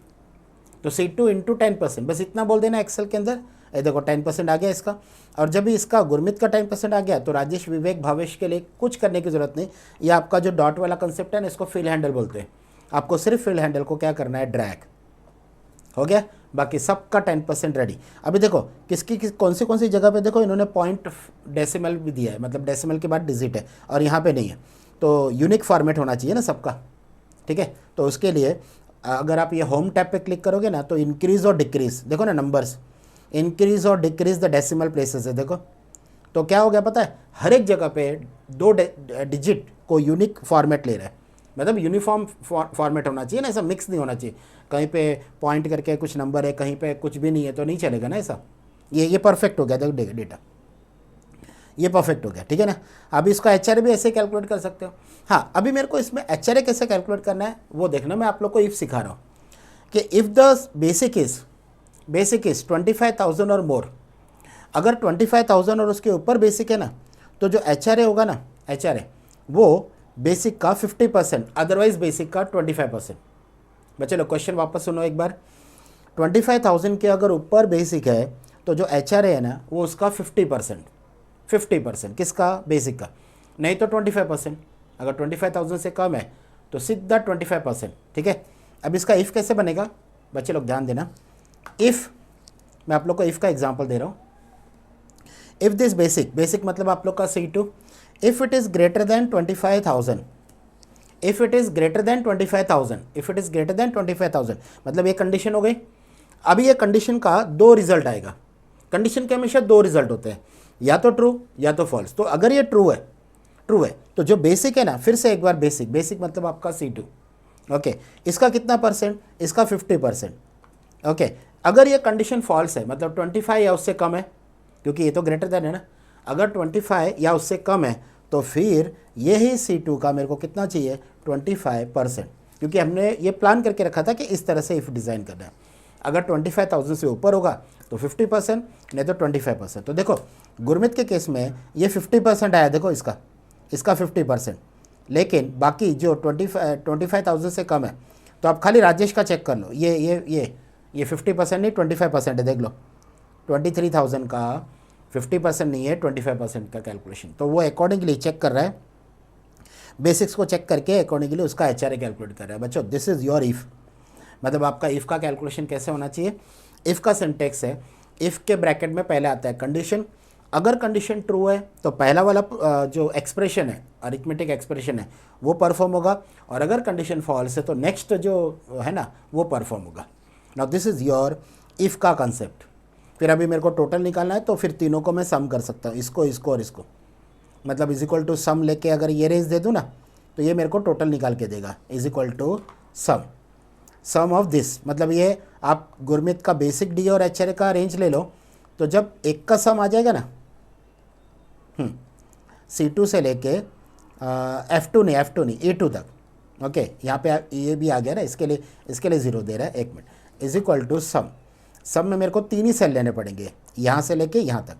तो C2 इंटू 10%, बस इतना बोल देना एक्सेल के अंदर। ये देखो 10% आ गया इसका, और जब भी इसका गुरमीत का 10% आ गया तो राजेश, विवेक, भावेश के लिए कुछ करने की ज़रूरत नहीं। ये आपका जो डॉट वाला कंसेप्ट है ना, इसको फिल हैंडल बोलते हैं। आपको सिर्फ फिल हैंडल को क्या करना है, ड्रैग, हो गया, बाकी सबका 10% रेडी। अभी देखो किसकी कौन सी जगह पे देखो इन्होंने पॉइंट डेसिमल भी दिया है, मतलब डेसिमल के बाद डिजिट है और यहाँ पे नहीं है, तो यूनिक फॉर्मेट होना चाहिए ना सबका। ठीक है, तो उसके लिए अगर आप ये होम टैब पे क्लिक करोगे ना, तो इंक्रीज़ और डिक्रीज़ देखो ना, नंबर्स इंक्रीज़ और डिक्रीज़ द डेसिमल प्लेसेस है, देखो तो क्या हो गया पता है, हर एक जगह पे 2 डिजिट को यूनिक फॉर्मेट ले रहा है, मतलब यूनिफॉर्म फॉर्मेट होना चाहिए ना, ऐसा मिक्स नहीं होना चाहिए। कहीं पे पॉइंट करके कुछ नंबर है, कहीं पे कुछ भी नहीं है, तो नहीं चलेगा ना ऐसा। ये परफेक्ट हो गया, देखो डेटा ये परफेक्ट हो गया। ठीक है ना, अभी इसका एचआरए भी ऐसे कैलकुलेट कर सकते हो। हाँ, अभी मेरे को इसमें एचआरए कैसे कैलकुलेट करना है वो देखना, मैं आप लोग को इफ़ सिखा रहा हूँ कि इफ़ द बेसिक इज़ 25,000 और मोर, अगर 25,000 और उसके ऊपर बेसिक है ना, तो जो एचआरए होगा ना, एचआरए वो बेसिक का 50%, अदरवाइज बेसिक का 25%। बच्चे लोग क्वेश्चन वापस सुनो एक बार, 25,000 के अगर ऊपर बेसिक है तो जो एचआरए है ना वो उसका 50%, किसका, बेसिक का, नहीं तो 25%। अगर 25,000 से कम है तो सीधा 25%। ठीक है, अब इसका इफ़ कैसे बनेगा, बच्चे लोग ध्यान देना। इफ़ मैं आप लोग को इफ़ का एग्जांपल दे रहा हूँ, इफ़ दिस बेसिक मतलब आप लोग का C2, if it is greater than 25,000, if it is greater than 25,000, मतलब ये कंडीशन हो गई। अभी ये कंडीशन का 2 रिजल्ट आएगा, कंडीशन के हमेशा 2 रिजल्ट होते हैं, या तो ट्रू या तो फॉल्स। तो अगर ये ट्रू है तो जो बेसिक है ना, फिर से एक बार बेसिक मतलब आपका C2, ओके, इसका कितना परसेंट, इसका 50%, ओके। अगर ये कंडीशन फॉल्स है, मतलब 25 या उससे कम है, क्योंकि ये तो ग्रेटर देन है ना, अगर 25 या उससे कम है तो फिर यही C2 का मेरे को कितना चाहिए, 25%, क्योंकि हमने ये प्लान करके रखा था कि इस तरह से इफ़ डिज़ाइन करना है। अगर 25,000 से ऊपर होगा तो 50%, नहीं तो 25%। तो देखो गुरमीत के केस में ये 50% आया, देखो इसका 50%, लेकिन बाकी जो 25,000 से कम है, तो आप खाली राजेश का चेक कर लो, ये 50% नहीं 25% है, देख लो 23,000 का 50% नहीं है, 25% का कैलकुलेशन। तो वो अकॉर्डिंगली चेक कर रहा है, बेसिक्स को चेक करके अकॉर्डिंगली उसका एचआरए कैलकुलेट कर रहा है। बच्चों दिस इज़ योर इफ़, मतलब आपका इफ़ का कैलकुलेशन कैसे होना चाहिए। इफ़ का सिंटेक्स है, इफ़ के ब्रैकेट में पहले आता है कंडीशन, अगर कंडीशन ट्रू है तो पहला वाला जो एक्सप्रेशन है, अरिथमेटिक एक्सप्रेशन है, वो परफॉर्म होगा, और अगर कंडीशन फॉल्स है तो नेक्स्ट जो है ना वो परफॉर्म होगा। Now this is your if का कंसेप्ट। फिर अभी मेरे को टोटल निकालना है, तो फिर तीनों को मैं सम कर सकता हूँ, इसको और इसको, मतलब इज इक्वल टू सम लेके अगर ये रेंज दे दूँ ना, तो ये मेरे को टोटल निकाल के देगा, is equal to sum of this. मतलब ये आप गुरमीत का बेसिक डी और एचआरए का रेंज ले लो, तो जब एक का सम आ जाएगा ना, C2 से लेके F2 नहीं, F2 नहीं, E2 तक, ओके यहाँ पे ये भी आ गया ना, इसके लिए 0 दे रहा है, 1 मिनट, इज इक्वल टू सम में मेरे को 3 ही सेल लेने पड़ेंगे, यहाँ से लेके यहाँ तक,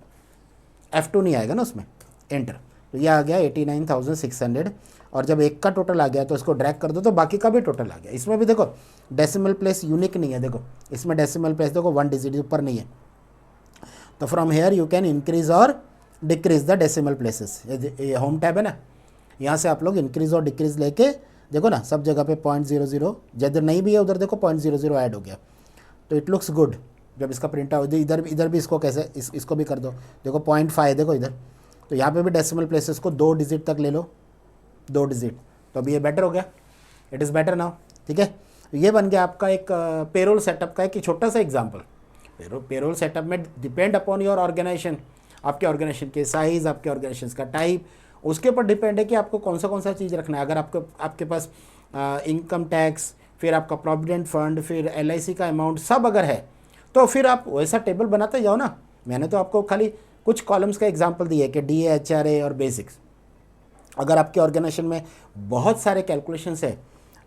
F2 नहीं आएगा ना उसमें, एंटर, तो ये आ गया 89,600, और जब एक का टोटल आ गया तो इसको ड्रैग कर दो तो बाकी का भी टोटल आ गया। इसमें भी देखो डेसिमल प्लेस यूनिक नहीं है, देखो इसमें डेसिमल प्लेस देखो 1 डिजिट ऊपर नहीं है, तो from here you can increase और डिक्रीज द डेसिमल प्लेसेस। ये होम टैब है ना, यहाँ से आप लोग इंक्रीज और डिक्रीज लेके देखो ना, सब जगह पे 0.00, जिधर नहीं भी है उधर देखो 0.00 ऐड हो गया, तो इट लुक्स गुड। जब इसका प्रिंट आउट इधर भी इसको कैसे इसको भी कर दो, देखो 0.5 देखो इधर, तो यहाँ पे भी डेसिमल प्लेसेस को 2 डिजिट तक ले लो, 2 डिजिट, तो अभी ये बेटर हो गया, इट इज़ बेटर नाउ, ठीक है। ये बन गया आपका एक पेरोल सेटअप का एक छोटा सा एग्जाम्पल। पेरोल सेटअप में डिपेंड अपॉन योर ऑर्गेनाइजेशन, आपके ऑर्गेनाइजेशन के साइज़, आपके ऑर्गेनाइजेशन का टाइप, उसके ऊपर डिपेंड है कि आपको कौन सा चीज़ रखना है। अगर आपके पास इनकम टैक्स, फिर आपका प्रोविडेंट फंड, फिर LIC का अमाउंट सब अगर है, तो फिर आप वैसा टेबल बनाते जाओ ना। मैंने तो आपको खाली कुछ कॉलम्स का एग्जांपल दिए कि DA, HRA और बेसिक्स। अगर आपके ऑर्गेनाइजेशन में बहुत सारे कैलकुलेशंस है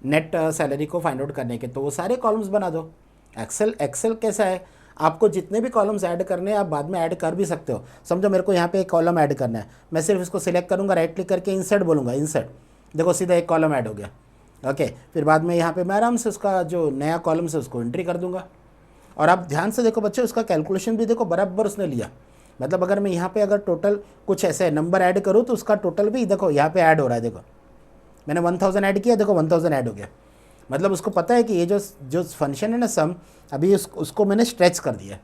नेट सैलरी को फाइंड आउट करने के, तो वो सारे कॉलम्स बना दो। एक्सेल कैसा है, आपको जितने भी कॉलम्स ऐड करने हैं आप बाद में ऐड कर भी सकते हो। समझो मेरे को यहाँ पे एक कॉलम ऐड करना है, मैं सिर्फ इसको सिलेक्ट करूँगा, राइट क्लिक करके इंसर्ट बोलूँगा, इंसर्ट, देखो सीधा एक कॉलम ऐड हो गया, ओके। फिर बाद में यहाँ पे मैं आराम से उसका जो नया कॉलम है उसको एंट्री कर दूँगा। और आप ध्यान से देखो बच्चों, उसका कैलकुलेशन भी देखो बराबर उसने लिया। मतलब अगर मैं यहाँ पे अगर टोटल कुछ ऐसे नंबर ऐड करूँ तो उसका टोटल भी देखो यहाँ पे ऐड हो रहा है, देखो मैंने 1000 ऐड किया, देखो 1000 ऐड हो गया। मतलब उसको पता है कि ये जो फंक्शन है ना सम, अभी उसको मैंने स्ट्रेच कर दिया,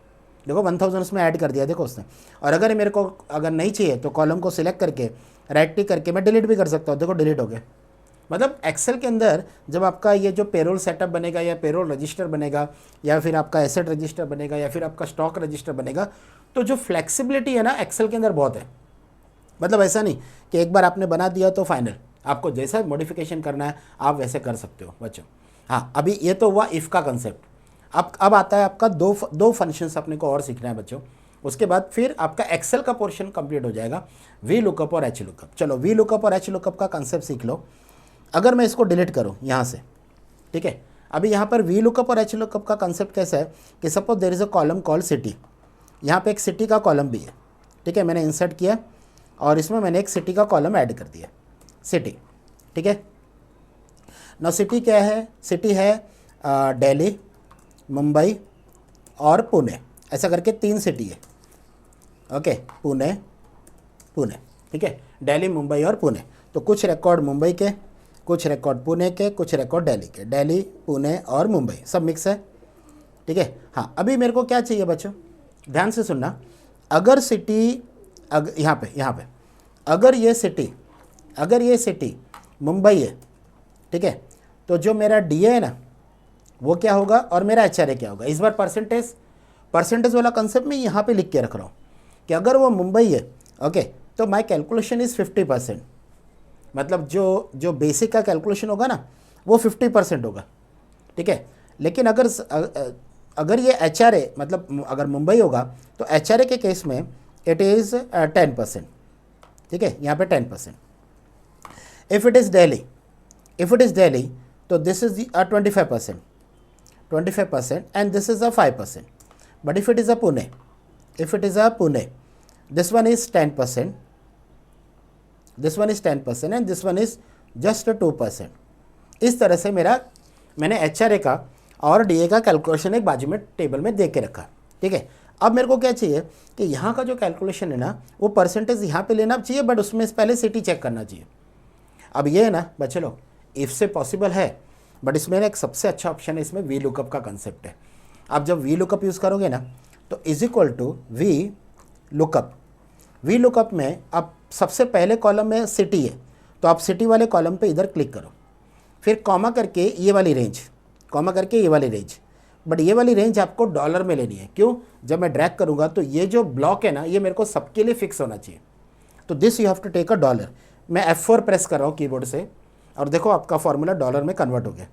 देखो 1000 उसमें ऐड कर दिया, देखो उसने। और अगर मेरे को अगर नहीं चाहिए तो कॉलम को सिलेक्ट करके राइट क्लिक करके मैं डिलीट भी कर सकता हूँ, देखो डिलीट हो गया। मतलब एक्सेल के अंदर जब आपका ये जो पेरोल सेटअप बनेगा या पेरोल रजिस्टर बनेगा या फिर आपका एसेट रजिस्टर बनेगा या फिर आपका स्टॉक रजिस्टर बनेगा, तो जो फ्लेक्सिबिलिटी है ना एक्सेल के अंदर बहुत है। मतलब ऐसा नहीं कि एक बार आपने बना दिया तो फाइनल, आपको जैसा मॉडिफिकेशन करना है आप वैसे कर सकते हो बच्चों। हाँ, अभी ये तो हुआ इफ़ का कंसेप्ट। अब आता है आपका दो फंक्शंस अपने को और सीखना है बच्चों। उसके बाद फिर आपका एक्सेल का पोर्शन कंप्लीट हो जाएगा, वी लुकअप और एच लुकअप। चलो वी लुकअप और एच लुकअप का कंसेप्ट सीख लो। अगर मैं इसको डिलीट करूँ यहाँ से, ठीक है, अभी यहाँ पर वी लुकअप और एच लुकअप का कंसेप्ट कैसा है कि suppose there is a column call city, यहाँ पे एक सिटी का कॉलम भी है, ठीक है, मैंने इंसर्ट किया और इसमें मैंने एक सिटी का कॉलम ऐड कर दिया, सिटी, ठीक है। नाउ सिटी क्या है, सिटी है दिल्ली, मुंबई और पुणे, ऐसा करके 3 सिटी है, ओके, पुणे, ठीक है, दिल्ली, मुंबई और पुणे। तो कुछ रिकॉर्ड मुंबई के, कुछ रिकॉर्ड पुणे के, कुछ रिकॉर्ड दिल्ली के, दिल्ली, पुणे और मुंबई सब मिक्स है, ठीक है। हाँ, अभी मेरे को क्या चाहिए बच्चों, ध्यान से सुनना। अगर सिटी यहाँ पे अगर ये सिटी मुंबई है, ठीक है, तो जो मेरा DA है ना वो क्या होगा और मेरा HRA क्या होगा। इस बार परसेंटेज वाला कंसेप्ट मैं यहाँ पे लिख के रख रहा हूँ कि अगर वो मुंबई है, ओके, तो माय कैलकुलेशन इज़ 50%। मतलब जो बेसिक का कैलकुलेशन होगा ना वो 50% होगा, ठीक है। लेकिन अगर ये HRA मतलब अगर मुंबई होगा तो HRA के केस में इट इज़ 10%, ठीक है, यहाँ पे 10%। इफ़ इट इज़ दिल्ली तो this is 25% and this is a 5%. But if it is a Pune, this one is 10%, and this one is just 2%. इस तरह से मैंने HRA का और DA का कैलकुलेशन एक बाजू में टेबल में दे के रखा, ठीक है। अब मेरे को क्या चाहिए कि यहाँ का जो कैलकुलेशन है ना वो परसेंटेज यहाँ पे लेना चाहिए, बट उसमें पहले सिटी चेक करना चाहिए। अब ये है ना बच्चे लोग, इफ़ से पॉसिबल है, बट इसमें एक सबसे अच्छा ऑप्शन है, इसमें वी लुकअप का कंसेप्ट है। आप जब वी लुकअप यूज़ करोगे ना तो is equal to V lookup में आप सबसे पहले कॉलम में सिटी है तो आप सिटी वाले कॉलम पे इधर क्लिक करो, फिर कॉमा करके ये वाली रेंज, बट ये वाली रेंज आपको डॉलर में लेनी है। क्यों? जब मैं ड्रैग करूँगा तो ये जो ब्लॉक है ना ये मेरे को सबके लिए फिक्स होना चाहिए, तो this you have to take a dollar. मैं F4 प्रेस कर रहा हूँ कीबोर्ड से और देखो आपका फॉर्मूला डॉलर में कन्वर्ट हो गया।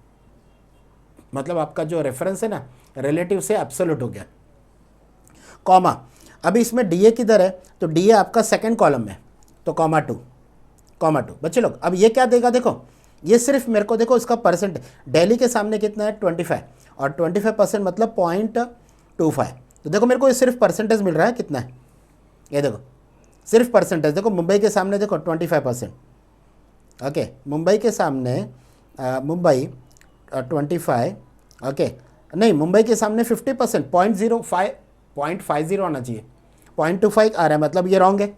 मतलब आपका जो रेफरेंस है ना रिलेटिव से एब्सोल्यूट हो गया। कॉमा, अभी इसमें DA किधर है तो DA आपका सेकंड कॉलम में, तो कॉमा 2, कॉमा 2। बच्चे लोग अब ये क्या देगा, देखो ये सिर्फ मेरे को देखो इसका परसेंट, दिल्ली के सामने कितना है 25, और 25% मतलब 0.25। तो देखो मेरे को ये सिर्फ परसेंटेज मिल रहा है, कितना है ये देखो, सिर्फ परसेंटेज। देखो मुंबई के सामने देखो 25%, ओके मुंबई के सामने मुंबई 25, ओके नहीं मुंबई के सामने 50%, 0.50 आना चाहिए, 0.25 आ रहा है, मतलब ये रॉन्ग है।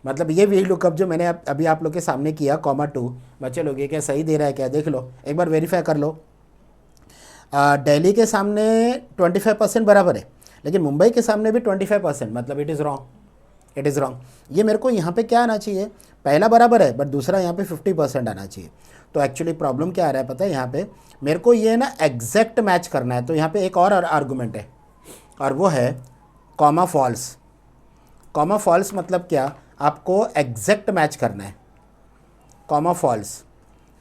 मतलब ये वी लुकअप जो मैंने अभी आप लोग के सामने किया कॉमा 2, बच्चे लोग ये क्या सही दे रहा है क्या, देख लो एक बार वेरीफाई कर लो। दिल्ली के सामने 25% बराबर है, लेकिन मुंबई के सामने भी 25%, मतलब it is wrong, it is wrong. ये मेरे को यहाँ पे क्या आना चाहिए, पहला बराबर है बट दूसरा यहाँ पे 50% आना चाहिए। तो एक्चुअली प्रॉब्लम क्या आ रहा है पता है, यहाँ पे मेरे को ये ना एग्जैक्ट मैच करना है। तो यहाँ पे एक और आर्गूमेंट है, और वो है कॉमा फॉल्स। कॉमा फॉल्स मतलब क्या, आपको एग्जैक्ट मैच करना है, comma false,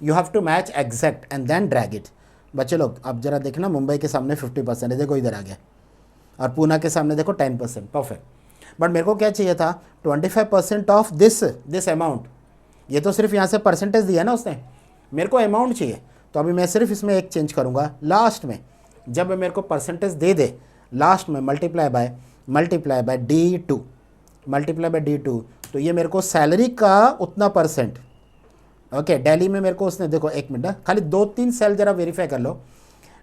you have to match exact and then drag it. बच्चे लोग अब जरा देखना, मुंबई के सामने 50% है, देखो इधर आ गया, और पूना के सामने देखो 10%, परफेक्ट। बट मेरे को क्या चाहिए था, 25% ऑफ दिस अमाउंट। ये तो सिर्फ यहाँ से परसेंटेज दिया ना उसने, मेरे को अमाउंट चाहिए। तो अभी मैं सिर्फ इसमें एक चेंज करूँगा, लास्ट में जब मेरे को परसेंटेज दे लास्ट में multiply by D2, multiply by D2, तो ये मेरे को सैलरी का उतना परसेंट, ओके दिल्ली में मेरे को उसने देखो, एक मिनट खाली 2-3 सेल जरा वेरीफाई कर लो,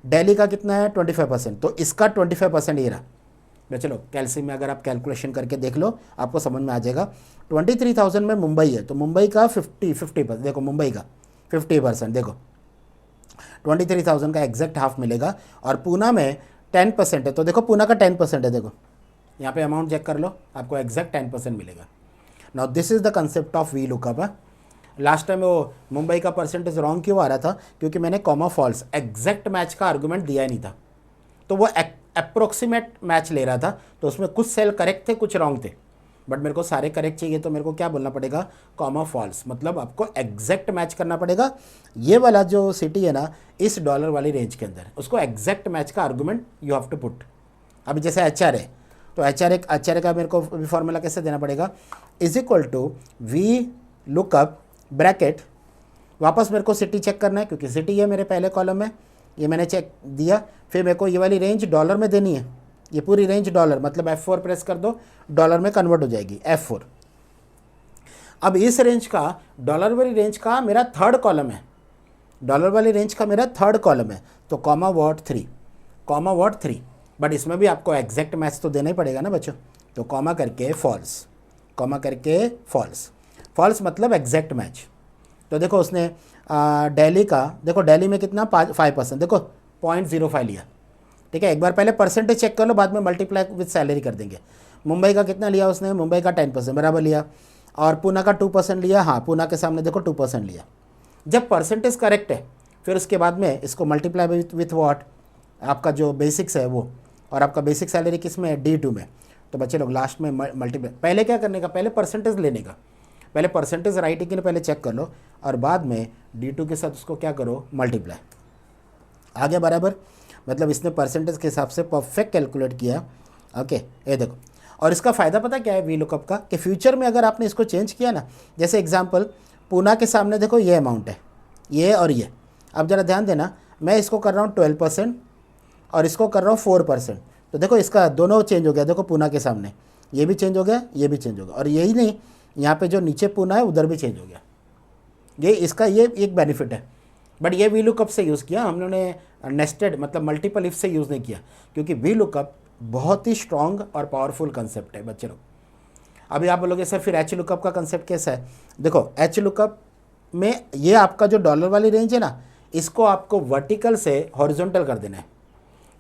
दिल्ली का कितना है 25%, तो इसका 25% ये रहा। चलो कैल्सी में अगर आप कैलकुलेशन करके देख लो आपको समझ में आ जाएगा। 23,000 में मुंबई है, तो मुंबई का 50% देखो, मुंबई का 50% देखो, 23,000 का एग्जैक्ट हाफ मिलेगा। और पूना में 10% है, तो देखो पूना का 10% है, देखो यहाँ पे अमाउंट चेक कर लो, आपको एग्जैक्ट 10% मिलेगा। Now this is the concept of V lookup. Last time वो मुंबई का परसेंटेज रॉन्ग क्यों आ रहा था, क्योंकि मैंने कॉमा फॉल्स एग्जैक्ट मैच का आर्गूमेंट दिया ही नहीं था, तो वो अप्रोक्सीमेट मैच ले रहा था। तो उसमें कुछ सेल करेक्ट थे, कुछ रॉन्ग थे, बट मेरे को सारे करेक्ट चाहिए। तो मेरे को क्या बोलना पड़ेगा, कॉमा फॉल्स, मतलब आपको एग्जैक्ट मैच करना पड़ेगा। ये वाला जो सिटी है ना इस डॉलर वाली रेंज के अंदर, उसको एग्जैक्ट मैच का argument you have to put. अभी जैसे HR है, तो HR का मेरे को फॉर्मूला कैसे देना पड़ेगा, is equal to V lookup bracket, वापस मेरे को सिटी चेक करना है क्योंकि सिटी है मेरे पहले कॉलम में, ये मैंने चेक दिया। फिर मेरे को ये वाली रेंज डॉलर में देनी है, ये पूरी रेंज डॉलर, मतलब F4 प्रेस कर दो, डॉलर में कन्वर्ट हो जाएगी F4। अब इस रेंज का, डॉलर वाली रेंज का मेरा थर्ड कॉलम है, डॉलर वाली रेंज का मेरा थर्ड कॉलम है, तो कॉमा 3, बट इसमें भी आपको एग्जैक्ट मैच तो देना ही पड़ेगा ना बच्चों। तो कॉमा करके फॉल्स, कॉमा करके फॉल्स मतलब एग्जैक्ट मैच। तो देखो उसने दिल्ली का, देखो दिल्ली में कितना 5%, देखो 0.05 लिया, ठीक है। एक बार पहले परसेंटेज चेक कर लो, बाद में मल्टीप्लाई विद सैलरी कर देंगे। मुंबई का कितना लिया उसने, मुंबई का 10% बराबर लिया, और पूना का 2% लिया, हाँ पूना के सामने देखो 2% लिया। जब परसेंटेज करेक्ट है फिर उसके बाद में इसको मल्टीप्लाई विथ वॉट, आपका जो बेसिक्स है वो, और आपका बेसिक सैलरी किस में है, D2 में। तो बच्चे लोग लास्ट में मल्टीप्लाई, पहले क्या करने का, पहले परसेंटेज लेने का, पहले परसेंटेज राइटिंग के लिए पहले चेक कर लो, और बाद में D2 के साथ उसको क्या करो, मल्टीप्लाई। आ गया बराबर, मतलब इसने परसेंटेज के हिसाब से परफेक्ट कैलकुलेट किया, ओके। ये देखो, और इसका फ़ायदा पता क्या है वी लुकअप का, कि फ्यूचर में अगर आपने इसको चेंज किया ना, जैसे एग्जांपल पूना के सामने देखो ये अमाउंट है, ये और ये, अब ज़रा ध्यान देना, मैं इसको कर रहा हूँ 12% और इसको कर रहा हूँ 4%, तो देखो इसका दोनों चेंज हो गया। देखो पूना के सामने ये भी चेंज हो गया, ये भी चेंज हो गया, और यही नहीं, यहाँ पे जो नीचे पूना है उधर भी चेंज हो गया। ये इसका ये एक बेनिफिट है। बट ये वी लुकअप से यूज़ किया हमने, नेस्टेड मतलब मल्टीपल इफ से यूज़ नहीं किया, क्योंकि वी लुकअप बहुत ही स्ट्रॉन्ग और पावरफुल कंसेप्ट है बच्चे लोग। अभी आप बोलोगे सर फिर एच लुकअप का कंसेप्ट कैसा है, देखो एच लुकअप में ये आपका जो डॉलर वाली रेंज है ना, इसको आपको वर्टिकल से हॉरिजॉन्टल कर देना है।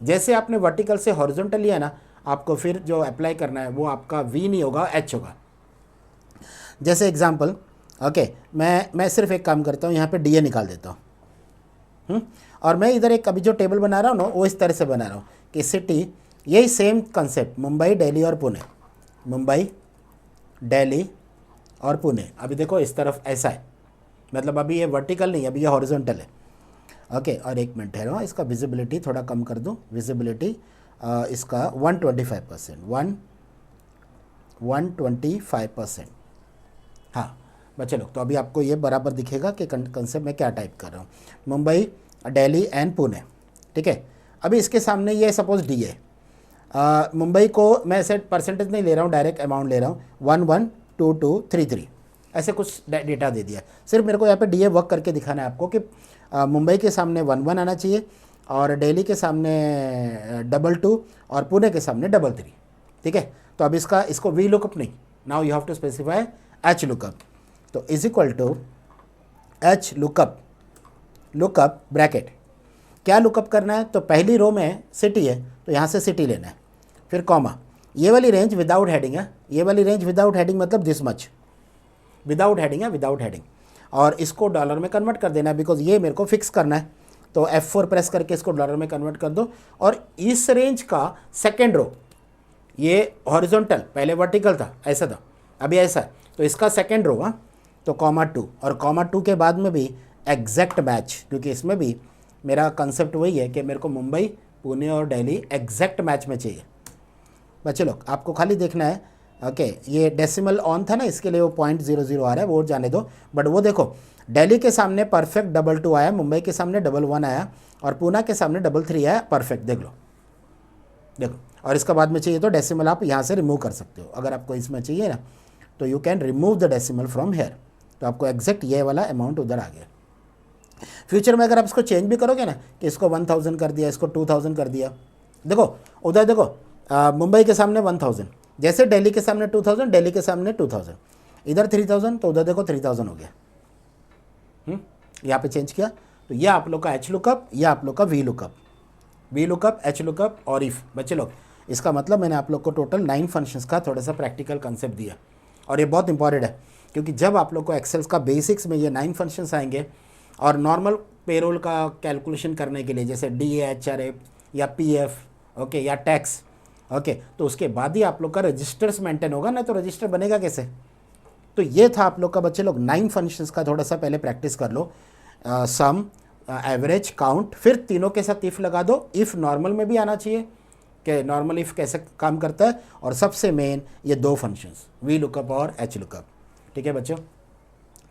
जैसे आपने वर्टिकल से हॉरिजॉन्टल लिया ना, आपको फिर जो अप्लाई करना है वो आपका वी नहीं होगा, एच होगा। जैसे एग्जांपल, ओके, मैं सिर्फ एक काम करता हूँ, यहाँ पे DA निकाल देता हूँ, और मैं इधर एक अभी जो टेबल बना रहा हूँ ना वो इस तरह से बना रहा हूँ कि सिटी, यही सेम कंसेप्ट, मुंबई, दिल्ली और पुणे, मुंबई, दिल्ली और पुणे। अभी देखो इस तरफ ऐसा है, मतलब अभी ये वर्टिकल नहीं, अभी ये हॉरिजॉन्टल है, ओके। और एक मिनट ठहरो, इसका विजिबिलिटी थोड़ा कम कर दूँ, विजिबिलिटी इसका 125%, 125%, हाँ बच्चे लोग, तो अभी आपको ये बराबर दिखेगा कि कंसेप्ट में क्या टाइप कर रहा हूँ। मुंबई, दिल्ली एंड पुणे, ठीक है। अभी इसके सामने ये सपोज डी है, मुंबई को मैं ऐसे परसेंटेज नहीं ले रहा हूँ, डायरेक्ट अमाउंट ले रहा हूँ, 112233 ऐसे कुछ डेटा दे दिया। सिर्फ मेरे को यहाँ पे डी ए वर्क करके दिखाना है आपको कि मुंबई के सामने 11 आना चाहिए और दिल्ली के सामने 22 और पुणे के सामने 33, ठीक है। तो अब इसको वी लुकअप नहीं, now you have to specify H lookup. तो is equal to H lookup bracket. क्या लुकअप करना है, तो पहली रो में सिटी है तो यहाँ से सिटी लेना है, फिर कॉमा, ये वाली रेंज विदाउट हेडिंग है, ये वाली रेंज विदाउट हेडिंग मतलब दिस मच, विदाउट हेडिंग है, विदाउट हेडिंग, और इसको डॉलर में कन्वर्ट कर देना है बिकॉज ये मेरे को फिक्स करना है। तो F4 प्रेस करके इसको डॉलर में कन्वर्ट कर दो। और इस रेंज का सेकेंड रो, ये हॉरिजॉन्टल पहले वर्टिकल था, ऐसा था, अभी ऐसा है, तो इसका सेकेंड रो, हाँ, तो (2) और (2) के बाद में भी एग्जैक्ट मैच, क्योंकि इसमें भी मेरा कंसेप्ट वही है कि मेरे को मुंबई, पुणे और दिल्ली एग्जैक्ट मैच में चाहिए। बच्चे लोग, आपको खाली देखना है, ओके, ये डेसिमल ऑन था ना, इसके लिए वो 0.00 आ रहा है, वो जाने दो। बट वो देखो, दिल्ली के सामने परफेक्ट 22 आया, मुंबई के सामने 11 आया और पुणे के सामने 33 आया, परफेक्ट, देख लो, देखो। और इसका बाद में चाहिए तो डेसिमल आप यहाँ से रिमूव कर सकते हो, अगर आपको इसमें चाहिए ना तो you can remove the decimal from here. तो आपको एग्जैक्ट ये वाला अमाउंट उधर आ गया। फ्यूचर में अगर आप इसको चेंज भी करोगे ना कि इसको 1000 कर दिया, इसको 2000 कर दिया, देखो उधर देखो, मुंबई के सामने 1000, जैसे दिल्ली के सामने 2000, दिल्ली के सामने 2000, इधर 3000, तो उधर देखो 3000 हो गया। यहाँ पे चेंज किया, तो ये आप लोग का एच लुकअप, ये आप लोग का वी लुकअप, एच लुकअप और इफ़। बच्चे लोग, इसका मतलब मैंने आप लोग को टोटल 9 फंक्शंस का थोड़ा सा प्रैक्टिकल कंसेप्ट दिया, और ये बहुत इंपॉर्टेंट है क्योंकि जब आप लोग को एक्सेल्स का बेसिक्स में ये 9 फंक्शंस आएंगे और नॉर्मल पेरोल का कैलकुलेशन करने के लिए जैसे DA या PF, ओके, या टैक्स, ओके, तो उसके बाद ही आप लोग का रजिस्टर्स मेंटेन होगा ना, तो रजिस्टर बनेगा कैसे। तो ये था आप लोग का बच्चे लोग 9 फंक्शंस का, थोड़ा सा पहले प्रैक्टिस कर लो, सम, एवरेज, काउंट, फिर तीनों के साथ इफ़ लगा दो। इफ़ नॉर्मल में भी आना चाहिए कि नॉर्मल इफ़ कैसे काम करता है, और सबसे मेन ये 2 फंक्शंस, वी लुकअप और एच लुकअप, ठीक है बच्चों।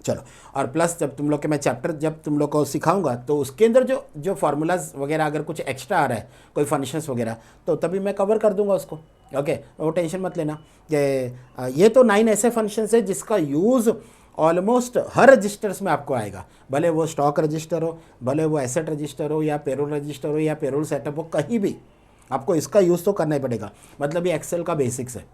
चलो, और प्लस जब तुम लोग के मैं चैप्टर जब तुम लोग को सिखाऊंगा तो उसके अंदर जो फार्मूलाज वगैरह अगर कुछ एक्स्ट्रा आ रहा है, कोई फंक्शंस वगैरह, तो तभी मैं कवर कर दूंगा उसको, ओके। वो टेंशन मत लेना कि ये तो 9 ऐसे फंक्शंस है जिसका यूज़ ऑलमोस्ट हर रजिस्टर्स में आपको आएगा, भले वो स्टॉक रजिस्टर हो, भले वो एसेट रजिस्टर हो, या पेरोल रजिस्टर हो, या पेरोल सेटअप हो, कहीं भी आपको इसका यूज़ तो करना ही पड़ेगा। मतलब ये एक्सेल का बेसिक्स है,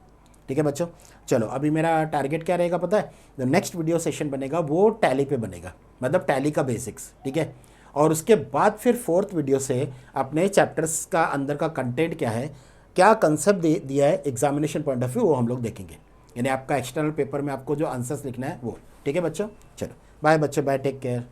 ठीक है बच्चों। चलो, अभी मेरा टारगेट क्या रहेगा पता है, जो नेक्स्ट वीडियो सेशन बनेगा वो टैली पे बनेगा, मतलब टैली का बेसिक्स, ठीक है। और उसके बाद फिर 4th वीडियो से अपने चैप्टर्स का अंदर का कंटेंट क्या है, क्या कंसेप्ट दिया है एग्जामिनेशन पॉइंट ऑफ व्यू, वो हम लोग देखेंगे, यानी आपका एक्सटर्नल पेपर में आपको जो आंसर्स लिखना है वो, ठीक है बच्चों। चलो बाय बच्चों, बाय, टेक केयर।